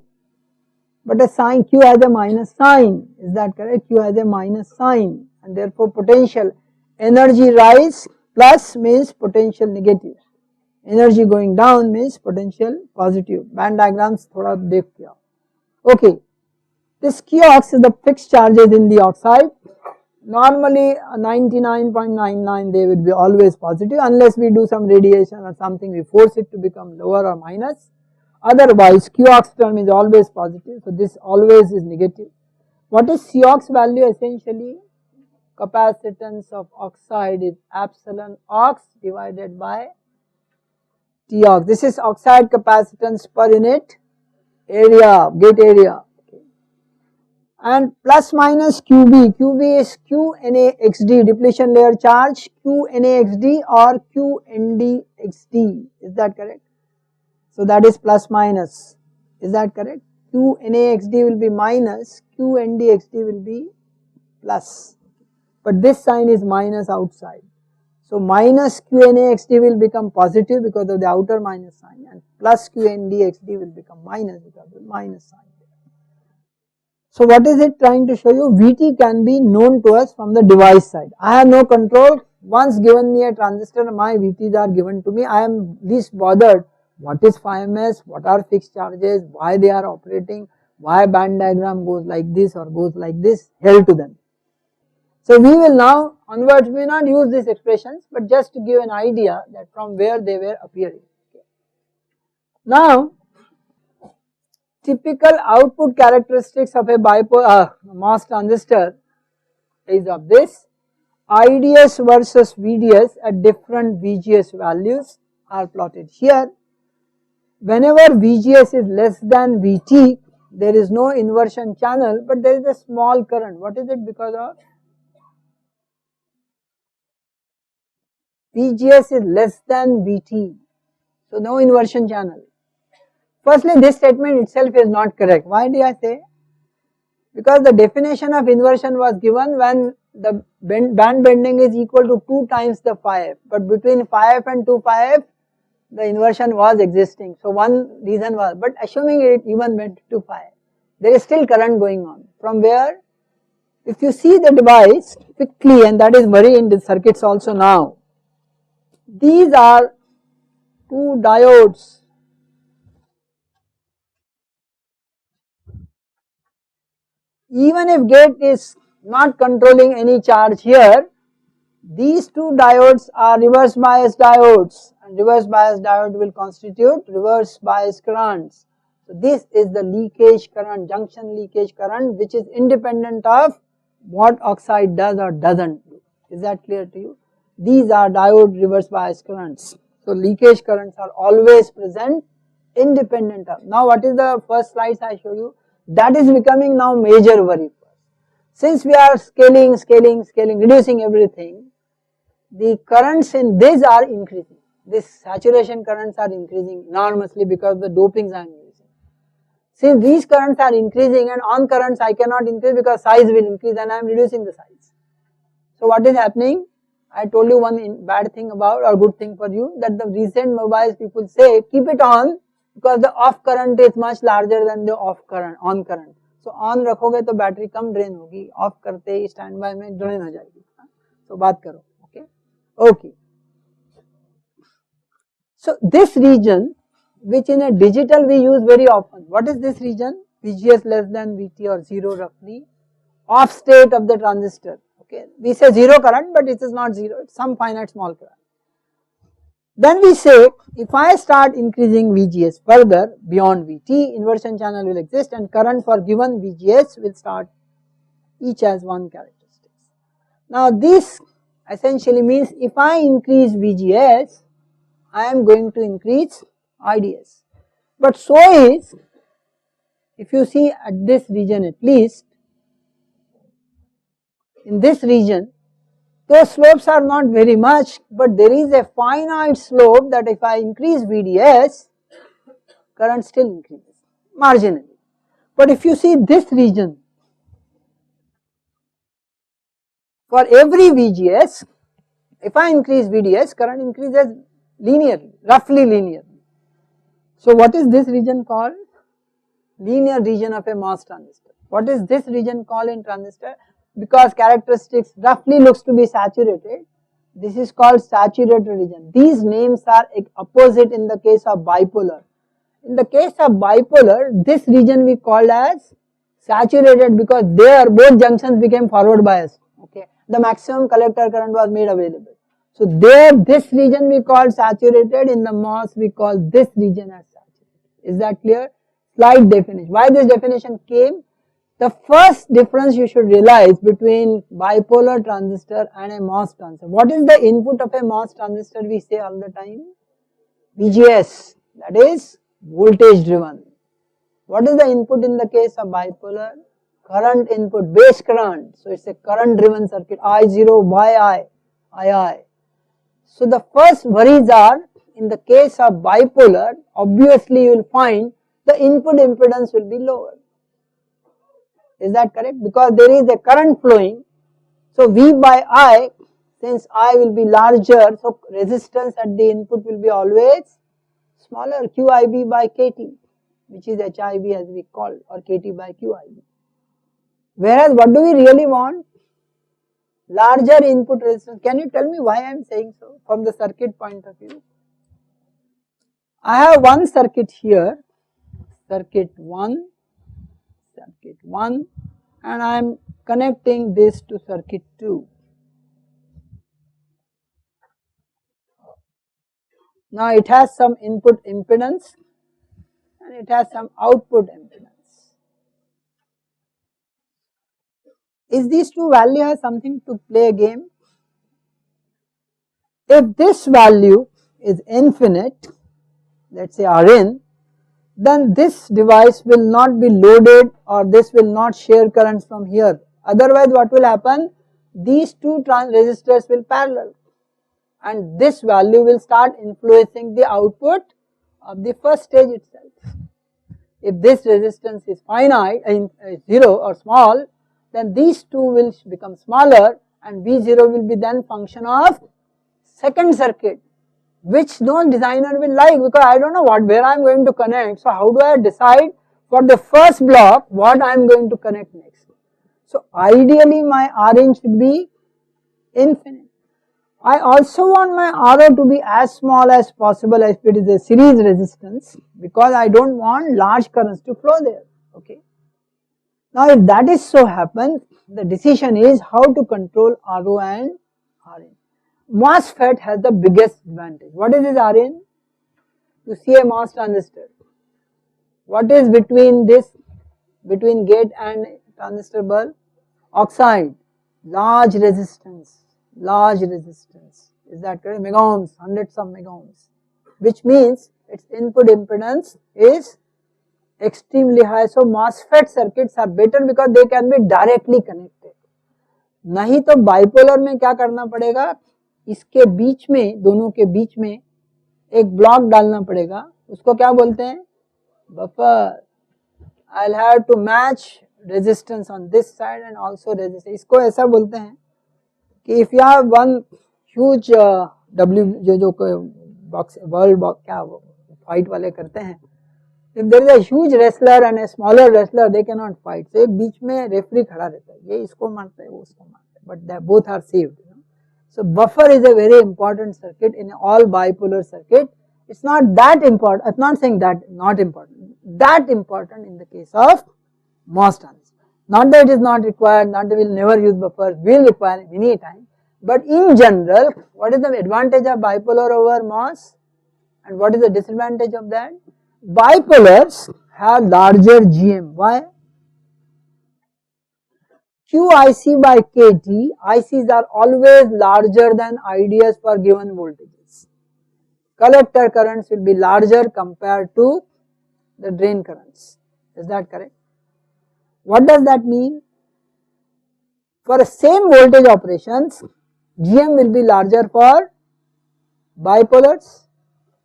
but a sign Q has a minus sign, is that correct? Q has a minus sign, and therefore potential energy rise plus means potential negative, energy going down means potential positive. Band diagrams thoda dekh kiya. Okay, this Qox is the fixed charges in the oxide. Normally 99.99 they will be always positive, unless we do some radiation or something, we force it to become lower or minus. Otherwise Qox term is always positive, so this always is negative. What is Cox value? Essentially capacitance of oxide is epsilon ox divided by Tox. This is oxide capacitance per unit area, gate area. And plus minus QB, QB is QNaXD, depletion layer charge, QNaXD or QNdXD, is that correct? So that is plus minus, is that correct? QNaXD will be minus, QNdXD will be plus, but this sign is minus outside. So minus QNaXD will become positive because of the outer minus sign, and plus QNdXD will become minus because of the minus sign. So what is it trying to show you? Vt can be known to us from the device side. I have no control. Once given me a transistor, my Vt's are given to me. I am least bothered. What is phi ms? What are fixed charges? Why they are operating? Why band diagram goes like this or goes like this? Hell to them. So we will now onwards, we will not use these expressions, but just to give an idea that from where they were appearing. Now, typical output characteristics of a bipolar MOS transistor is of this. IDS versus VDS at different VGS values are plotted here. Whenever VGS is less than VT, there is no inversion channel, but there is a small current. What is it because of? VGS is less than VT, so no inversion channel. Firstly, this statement itself is not correct. Why do I say? because the definition of inversion was given when the band bending is equal to 2 times the phi f, but between phi f and 2 phi f the inversion was existing. So one reason was, but assuming it even went to phi, there is still current going on. From where? If you see the device quickly, and that is very in the circuits also now, these are two diodes. Even if gate is not controlling any charge here, these two diodes are reverse bias diodes, and reverse bias diode will constitute reverse bias currents. So this is the leakage current, junction leakage current, which is independent of what oxide does or doesn't do. Is that clear to you? These are diode reverse bias currents. So leakage currents are always present independent of. Now what is the first slides I show you? That is becoming now major worry. Since we are scaling, reducing everything, the currents in this are increasing. This saturation currents are increasing enormously because the dopings are increasing. Since these currents are increasing and on currents I cannot increase because size will increase and I am reducing the size. So what is happening? I told you one bad thing about or good thing for you, that the recent mobiles people say keep it on because the off current is much larger than the off current, on current. So on रखोगे तो battery कम drain होगी, of करते ही stand by में drain हो जाएगी. तो बात करो. Okay. So this region, which in a digital we use very often, what is this region? VGS less than VT or 0 roughly, off state of the transistor. Okay, we say 0 current, but it is not 0, it's some finite small current. Then we say, if I start increasing VGS further beyond VT, inversion channel will exist and current for given VGS will start, each has one characteristic. Now this essentially means if I increase VGS, I am going to increase IDS. But so is, if you see at this region at least, in this region, those slopes are not very much, but there is a finite slope that if I increase VDS, current still increases, marginally. But if you see this region, for every VGS, if I increase VDS, current increases linearly, roughly linearly. So what is this region called? Linear region of a MOS transistor. What is this region called in transistor? Because characteristics roughly looks to be saturated, this is called saturated region. These names are opposite in the case of bipolar. In the case of bipolar, this region we called as saturated because there both junctions became forward biased. Okay, the maximum collector current was made available. So there this region we call saturated, in the MOS we call this region as saturated. Is that clear? Slight definition. Why this definition came? The first difference you should realize between bipolar transistor and a MOS transistor. What is the input of a MOS transistor? We say all the time VGS, that is voltage driven. What is the input in the case of bipolar? Current input, base current. So it's a current driven circuit, I0 by II. So the first worries are, in the case of bipolar, obviously you will find the input impedance will be lower. Is that correct? Because there is a current flowing. So V by I, since I will be larger, so resistance at the input will be always smaller, QIB by KT, which is HIB as we call, or KT by QIB. Whereas what do we really want? Larger input resistance. Can you tell me why I am saying so from the circuit point of view? I have one circuit here, circuit 1, and I am connecting this to circuit 2. Now it has some input impedance and it has some output impedance. Is these two values something to play a game? If this value is infinite, let us say Rn, then this device will not be loaded or this will not share currents from here. Otherwise what will happen? These two resistors will parallel and this value will start influencing the output of the first stage itself. if this resistance is finite in 0 or small, then these two will become smaller and V0 will be then function of second circuit, which no designer will like, because I don't know where I am going to connect. So how do I decide for the first block what I am going to connect next? So ideally my Rn should be infinite. I also want my RO to be as small as possible if it is a series resistance, because I don't want large currents to flow there. Okay. Now if that is so happen, the decision is how to control RO and Rn. MOSFET has the biggest advantage. What is this Rn? You see a MOS transistor. What is between this, between gate and transistor bulb? Oxide, large resistance, is that correct? Megohms, hundreds of megohms, which means its input impedance is extremely high. So MOSFET circuits are better because they can be directly connected. नहीं तो bipolar में क्या करना पड़ेगा, इसके बीच में, दोनों के बीच में एक ब्लॉक डालना पड़ेगा, उसको क्या बोलते हैं, buffer. I'll have to match resistance on this side and also resistance. इसको ऐसा बोलते हैं कि if you have one huge W जो box world box क्या वो fight वाले करते हैं, if there is a huge wrestler and a smaller wrestler, they cannot fight. So एक बीच में रेफरी खड़ा रहता है, ये इसको मारता है वो उसको मारता है, but they both are saved. So buffer is a very important circuit in all bipolar circuit. It's not that important. I'm not saying that not important. That important in the case of MOS transistor. Not that it is not required, not that we will never use buffers, we will require any time. But in general, what is the advantage of bipolar over MOS? And what is the disadvantage of that? Bipolars have larger GM. Why? QIC by KT, ICs are always larger than IDs for given voltages. Collector currents will be larger compared to the drain currents. Is that correct? What does that mean? For same voltage operations, GM will be larger for bipolars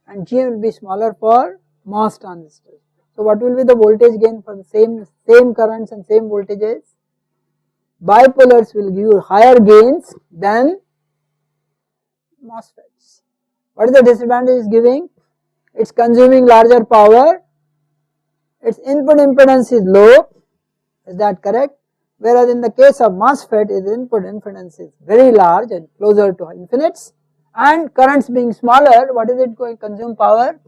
and GM will be smaller for MOS transistors. So what will be the voltage gain for the same currents and same voltages? Bipolars will give you higher gains than MOSFETs. What is the disadvantage is giving? It's consuming larger power, its input impedance is low, is that correct? Whereas in the case of MOSFET, its input impedance is very large and closer to infinites, and currents being smaller, what is it going to consume power?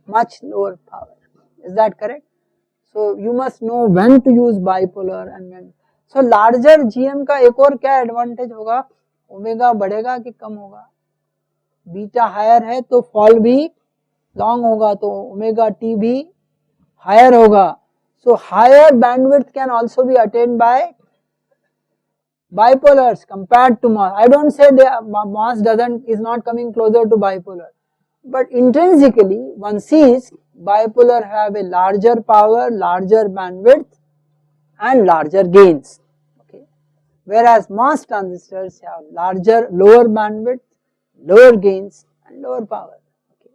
Much lower power, is that correct? So you must know when to use bipolar and when. So larger GM का एक और क्या advantage होगा, omega बढ़ेगा कि कम होगा, beta higher है तो फॉल भी लॉन्ग होगा, तो ओमेगा टी भी हायर होगा. So higher bandwidth can also be attained by bipolars compared to MOS. I don't say the MOS is not coming closer to bipolar, but intrinsically one sees bipolar have a larger power, larger bandwidth and larger gains. Okay. Whereas MOS transistors have larger, lower bandwidth, lower gains and lower power. Okay.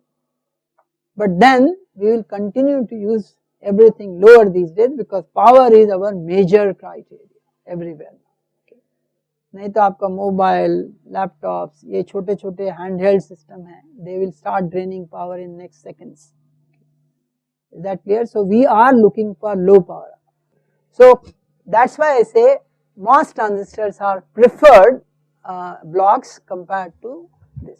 But then we will continue to use everything lower these days because power is our major criteria everywhere. Okay. नहीं तो आपका mobile, laptops, ये छोटे छोटे handheld system है, they will start draining power in next seconds. Is that clear? So we are looking for low power. So that's why I say MOS transistors are preferred blocks compared to this.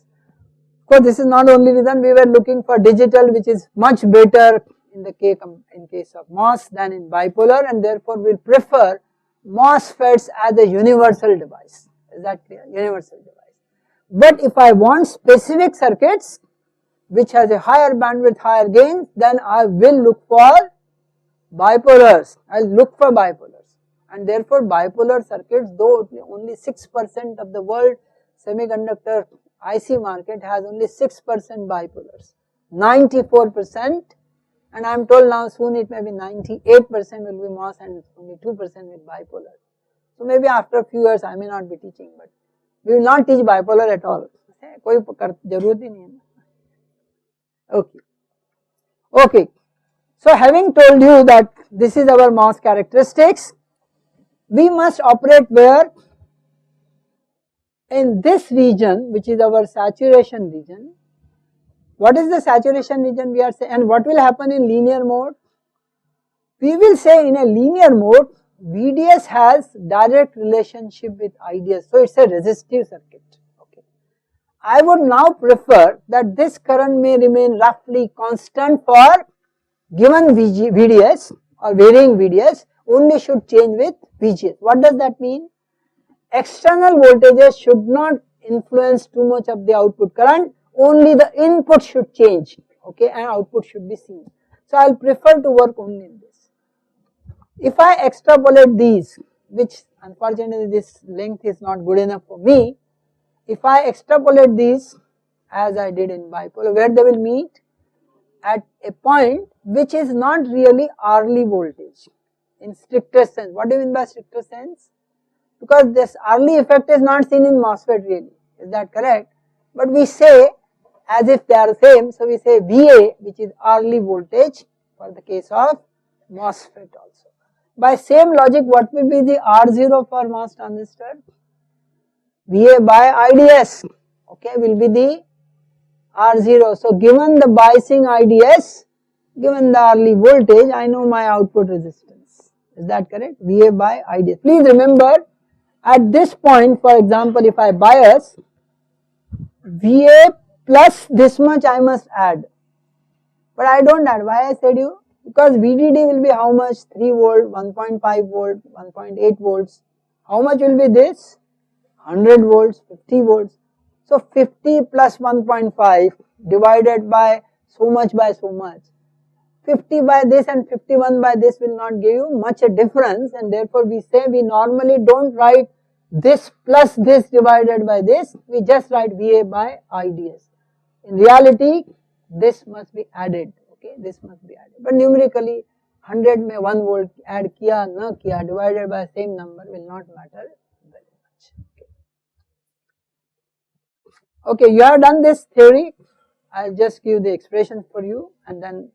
Of course, this is not only reason, we were looking for digital, which is much better in the case of MOS than in bipolar, and therefore we prefer MOSFETs as a universal device. Is that clear? Universal device. But if I want specific circuits which has a higher bandwidth, higher gain, then I will look for bipolars. I will look for bipolars, and therefore bipolar circuits, though only 6% of the world semiconductor IC market has only 6% bipolars, 94%, and I am told now soon it may be 98% will be MOS and only 2% will bipolar. So maybe after a few years I may not be teaching, but we will not teach bipolar at all. कोई जरूरत ही नहीं है. Okay. Okay. So having told you that this is our mass characteristics, we must operate where? In this region, which is our saturation region. What is the saturation region we are saying, and what will happen in linear mode? We will say in a linear mode, VDS has direct relationship with IDS, so it's a resistive circuit. Okay. I would now prefer that this current may remain roughly constant for given VDS or varying VDS, only should change with VGS. What does that mean? External voltages should not influence too much of the output current, only the input should change, okay, and output should be seen. So I will prefer to work only in this. If I extrapolate these, which unfortunately this length is not good enough for me, if I extrapolate these as I did in bipolar, where they will meet? At a point which is not really early voltage in stricter sense. What do you mean by stricter sense? Because this early effect is not seen in MOSFET really, is that correct? But we say as if they are same, so we say VA, which is early voltage for the case of MOSFET also. By same logic, what will be the R0 for MOS transistor? VA by IDS, okay, will be the R0. So given the biasing IDS, given the early voltage, I know my output resistance. Is that correct? VA by IDS. Please remember, at this point, for example, if I bias, VA plus this much I must add. But I don't add. Why I said you? Because VDD will be how much? 3 volt, 1.5 volt, 1.8 volts. How much will be this? 100 volts, 50 volts. So 50 plus 1.5 divided by so much by so much. 50 by this and 51 by this will not give you much a difference, and therefore we say we normally don't write this plus this divided by this, we just write VA by IDS. In reality, this must be added, okay, this must be added. But numerically, 100 में 1 volt add किया न किया divided by same number will not matter very much. Okay, you have done this theory. I'll just give the expression for you, and then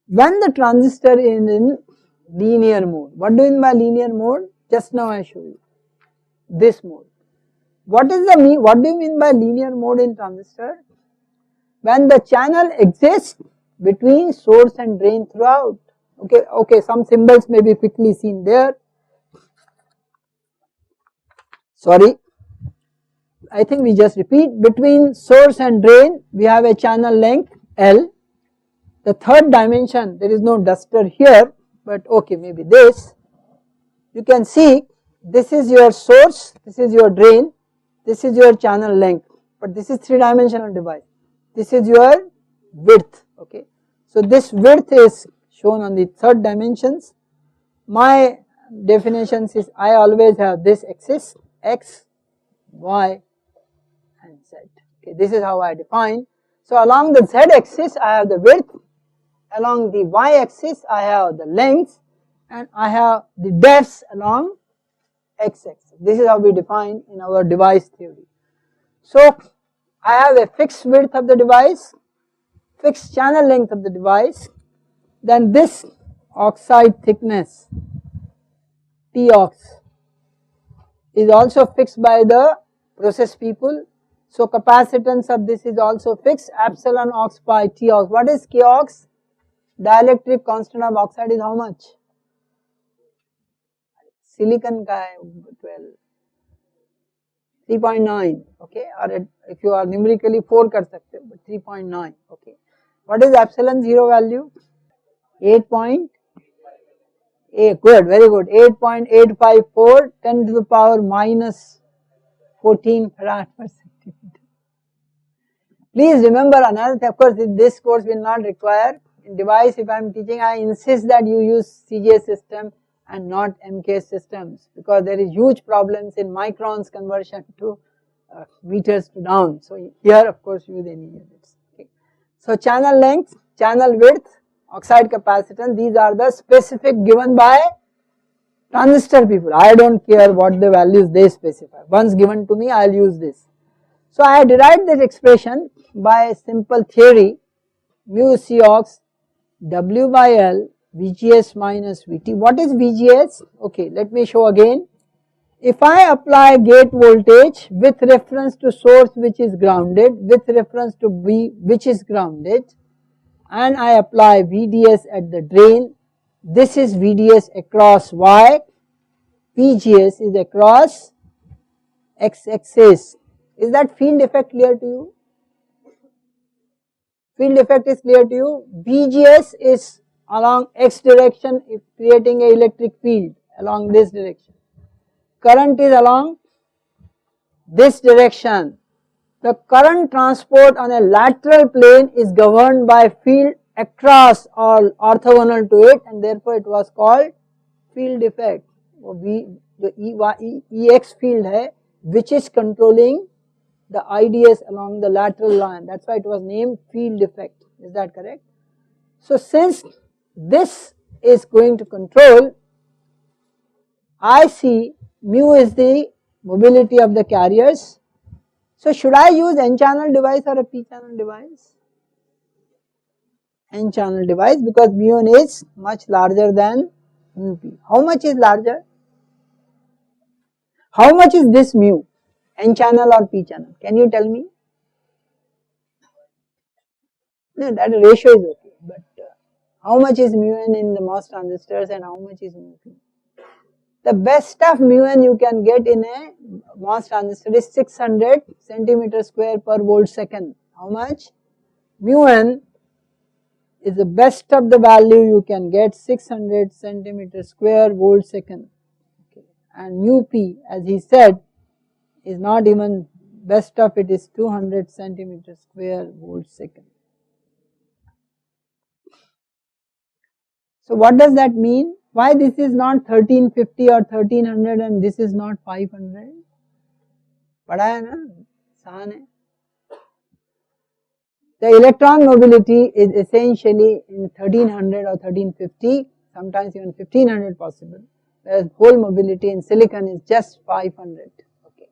when the transistor is in linear mode. What do you mean by linear mode? Just now I show you this mode. What do you mean by linear mode in transistor? When the channel exists between source and drain throughout. Okay, some symbols may be quickly seen there. Sorry, I think we just repeat. Between source and drain, we have a channel length L. The third dimension, there is no duster here, but okay, maybe this. You can see this is your source, this is your drain, this is your channel length, but this is 3-dimensional device. This is your width, okay. So this width is shown on the third dimensions. My definitions is I always have this axis, X, Y and Z. Okay, this is how I define. So along the Z axis I have the width, along the Y axis I have the length, and I have the depths along X axis. This is how we define in our device theory. So I have a fixed width of the device, fixed channel length of the device, then this oxide thickness Tox is also fixed by the process people. So capacitance of this is also fixed, epsilon ox pi Tox. What is Kox? Dielectric constant of oxide is how much? Silicon ka hai 12, 3.9, okay, or if you are numerically 4 kar sakte ho, but 3.9, okay. What is epsilon 0 value? 8.8, good, very good, 8.854 10 to the power minus 14 farad per centimeter. Please remember another thing, of course this course will not require, in device if I am teaching I insist that you use CJ system and not MK systems, because there is huge problems in microns conversion to meters to down. So here of course use any units. Okay. So channel length, channel width, oxide capacitance, these are the specific given by transistor people. I don't care what the values they specify. Once given to me I will use this. So I derived this expression by a simple theory, mu Cox W by L VGS minus VT. What is VGS? Okay, let me show again. If I apply gate voltage with reference to source which is grounded, with reference to V which is grounded, and I apply VDS at the drain, this is VDS across Y, VGS is across X axis. Is that field effect clear to you? Field effect is clear to you. VGS is along X direction, creating an electric field along this direction. Current is along this direction. The current transport on a lateral plane is governed by field across or orthogonal to it, and therefore it was called field effect. The EX field hai which is controlling the IDS along the lateral line. That's why it was named field effect. Is that correct? So since this is going to control, I see mu is the mobility of the carriers. So should I use N channel device or a P channel device? N channel device, because mu n is much larger than mu p. How much is larger? How much is this mu? N channel or P channel? Can you tell me? No, that ratio is okay, but how much is mu n in the MOS transistors and how much is mu p? The best of mu n you can get in a MOS transistor is 600 centimeter square per volt second. How much? Mu n is the best of the value you can get, 600 centimeter square volt second. Okay. And mu p, as he said, is not even best of it, is 200 centimeter square volt second. So what does that mean? Why this is not 1350 or 1300 and this is not 500? Padha hai na? Saan hai. The electron mobility is essentially in 1300 or 1350, sometimes even 1500 possible, whereas hole mobility in silicon is just 500. Okay.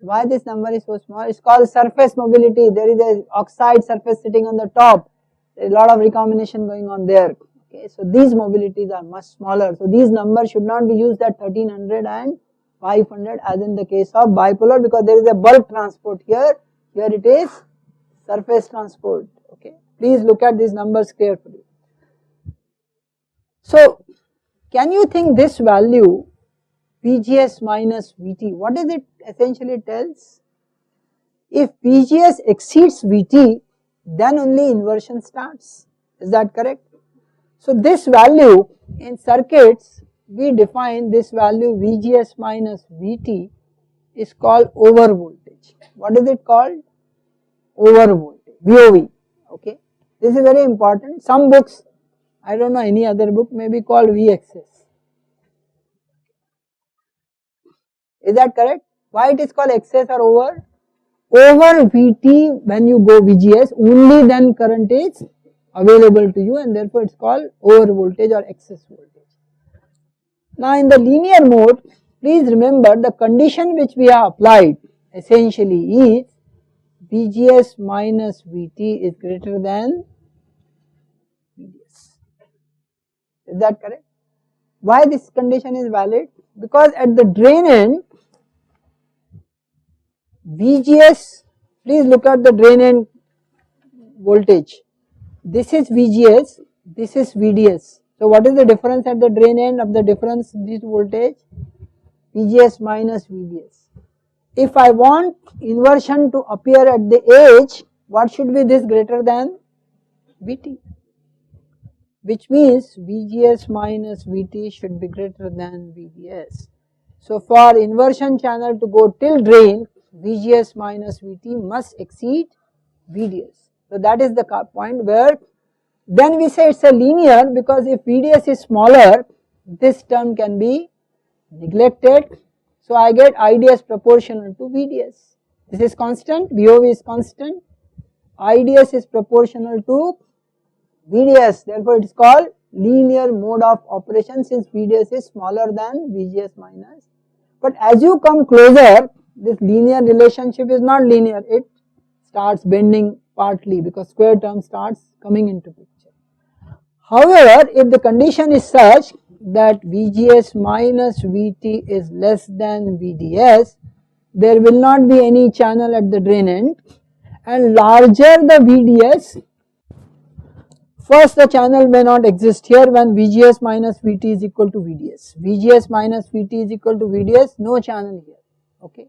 Why this number is so small? It's called surface mobility. There is an oxide surface sitting on the top. There is a lot of recombination going on there. Okay, so these mobilities are much smaller. So these numbers should not be used at 1300 and 500 as in the case of bipolar, because there is a bulk transport here. Here it is surface transport. Okay, please look at these numbers carefully. So can you think this value VGS minus VT, what does it essentially tells? If VGS exceeds VT, then only inversion starts. Is that correct? So this value in circuits, we define this value VGS minus VT is called over voltage. What is it called? Over voltage, VOV. Okay, this is very important. Some books, I don't know any other book, may be called VXS. Is that correct? Why it is called excess or over? Over VT, when you go VGS, only then current is available to you, and therefore it is called over voltage or excess voltage. Now in the linear mode, please remember the condition which we have applied essentially is VGS minus VT is greater than VDS. Is that correct? Why this condition is valid? Because at the drain end, VGS, please look at the drain end voltage. This is VGS, this is VDS. So what is the difference at the drain end of the difference in this voltage? VGS minus VDS. If I want inversion to appear at the edge, what should be this greater than VT? Which means VGS minus VT should be greater than VDS. So for inversion channel to go till drain, VGS minus VT must exceed VDS. So that is the point where then we say it's a linear, because if VDS is smaller, this term can be neglected. So I get IDS proportional to VDS. This is constant, VOV is constant, IDS is proportional to VDS, therefore it is called linear mode of operation since VDS is smaller than VGS minus. But as you come closer, this linear relationship is not linear, it starts bending partly because square term starts coming into picture. However, if the condition is such that VGS minus VT is less than VDS, there will not be any channel at the drain end, and larger the VDS, first the channel may not exist here when VGS minus VT is equal to VDS. VGS minus VT is equal to VDS, no channel here, okay.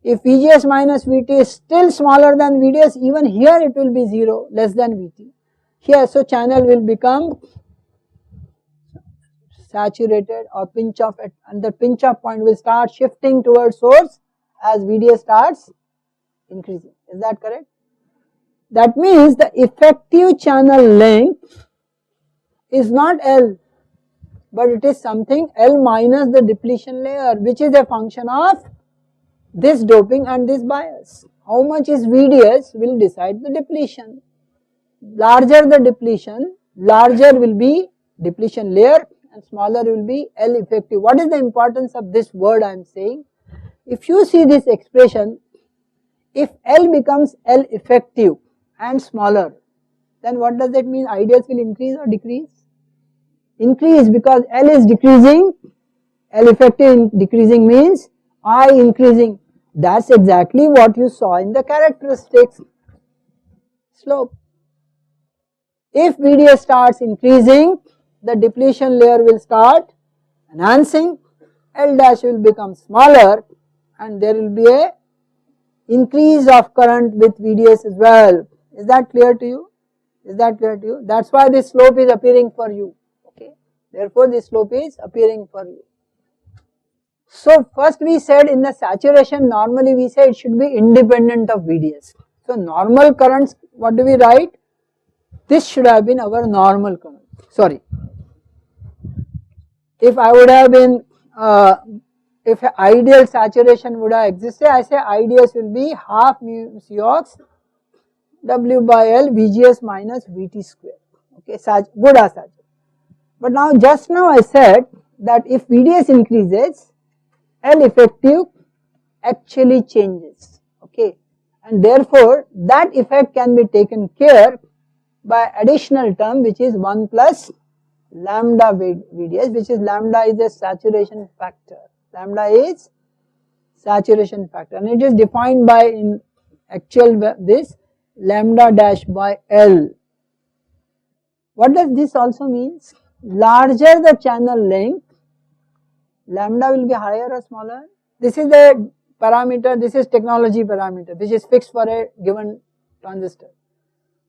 If VGS minus VT is still smaller than VDS, even here it will be 0, less than VT. Here, so channel will become saturated or pinch off, and the pinch off point will start shifting towards source as VDS starts increasing. Is that correct? That means the effective channel length is not L, but it is something L minus the depletion layer, which is a function of this doping and this bias. How much is VDS will decide the depletion. Larger the depletion, larger will be depletion layer and smaller will be L effective. What is the importance of this word I am saying? If you see this expression, if L becomes L effective and smaller, then what does that mean? IDS will increase or decrease? Increase, because L is decreasing, L effective decreasing means I increasing. That's exactly what you saw in the characteristics slope. If VDS starts increasing, the depletion layer will start enhancing, L dash will become smaller, and there will be a increase of current with VDS as well. Is that clear to you? Is that clear to you? That's why this slope is appearing for you, okay. Therefore, this slope is appearing for you. So, first we said in the saturation, normally we said it should be independent of VDS. So, normal currents, what do we write? This should have been our normal current. Sorry. If I would have been, if ideal saturation would have existed, I say IDS will be half mu Cox W by L VGS minus VT square. Okay, good as such. But now, just now I said that if VDS increases, L effective actually changes, okay, and therefore that effect can be taken care by additional term, which is 1 plus lambda VDS, which is lambda is a saturation factor. Lambda is saturation factor, and it is defined by in actual this lambda dash by L. What does this also means? Larger the channel length, lambda will be higher or smaller. This is the parameter, this is technology parameter, which is fixed for a given transistor.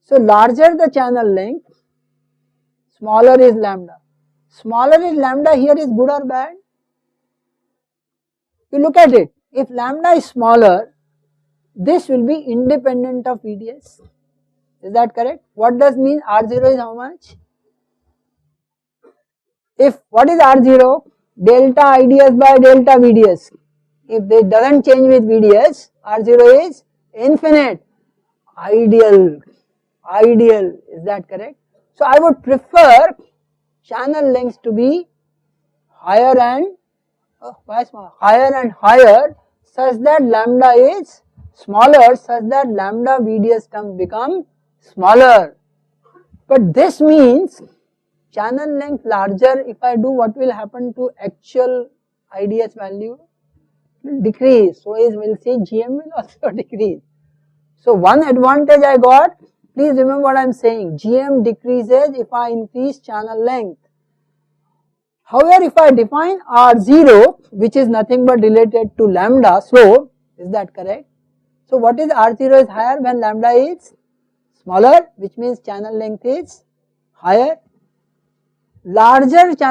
So, larger the channel length, smaller is lambda. Smaller is lambda here is good or bad? You look at it, if lambda is smaller, this will be independent of VDS. Is that correct? What does mean R0 is how much? If what is R0? Delta IDS by delta VDS. If they doesn't change with VDS, R0 is infinite. Ideal, is that correct? So I would prefer channel lengths to be higher and higher such that lambda is smaller, such that lambda VDS term become smaller. But this means channel length larger, if I do, what will happen to actual IDS value? It will decrease. So is we'll see GM will also decrease. So one advantage I got, please remember what I am saying, GM decreases if I increase channel length. However, if I define R0, which is nothing but related to lambda slope, is that correct? So what is R0 is higher when lambda is smaller, which means channel length is higher. Larger channel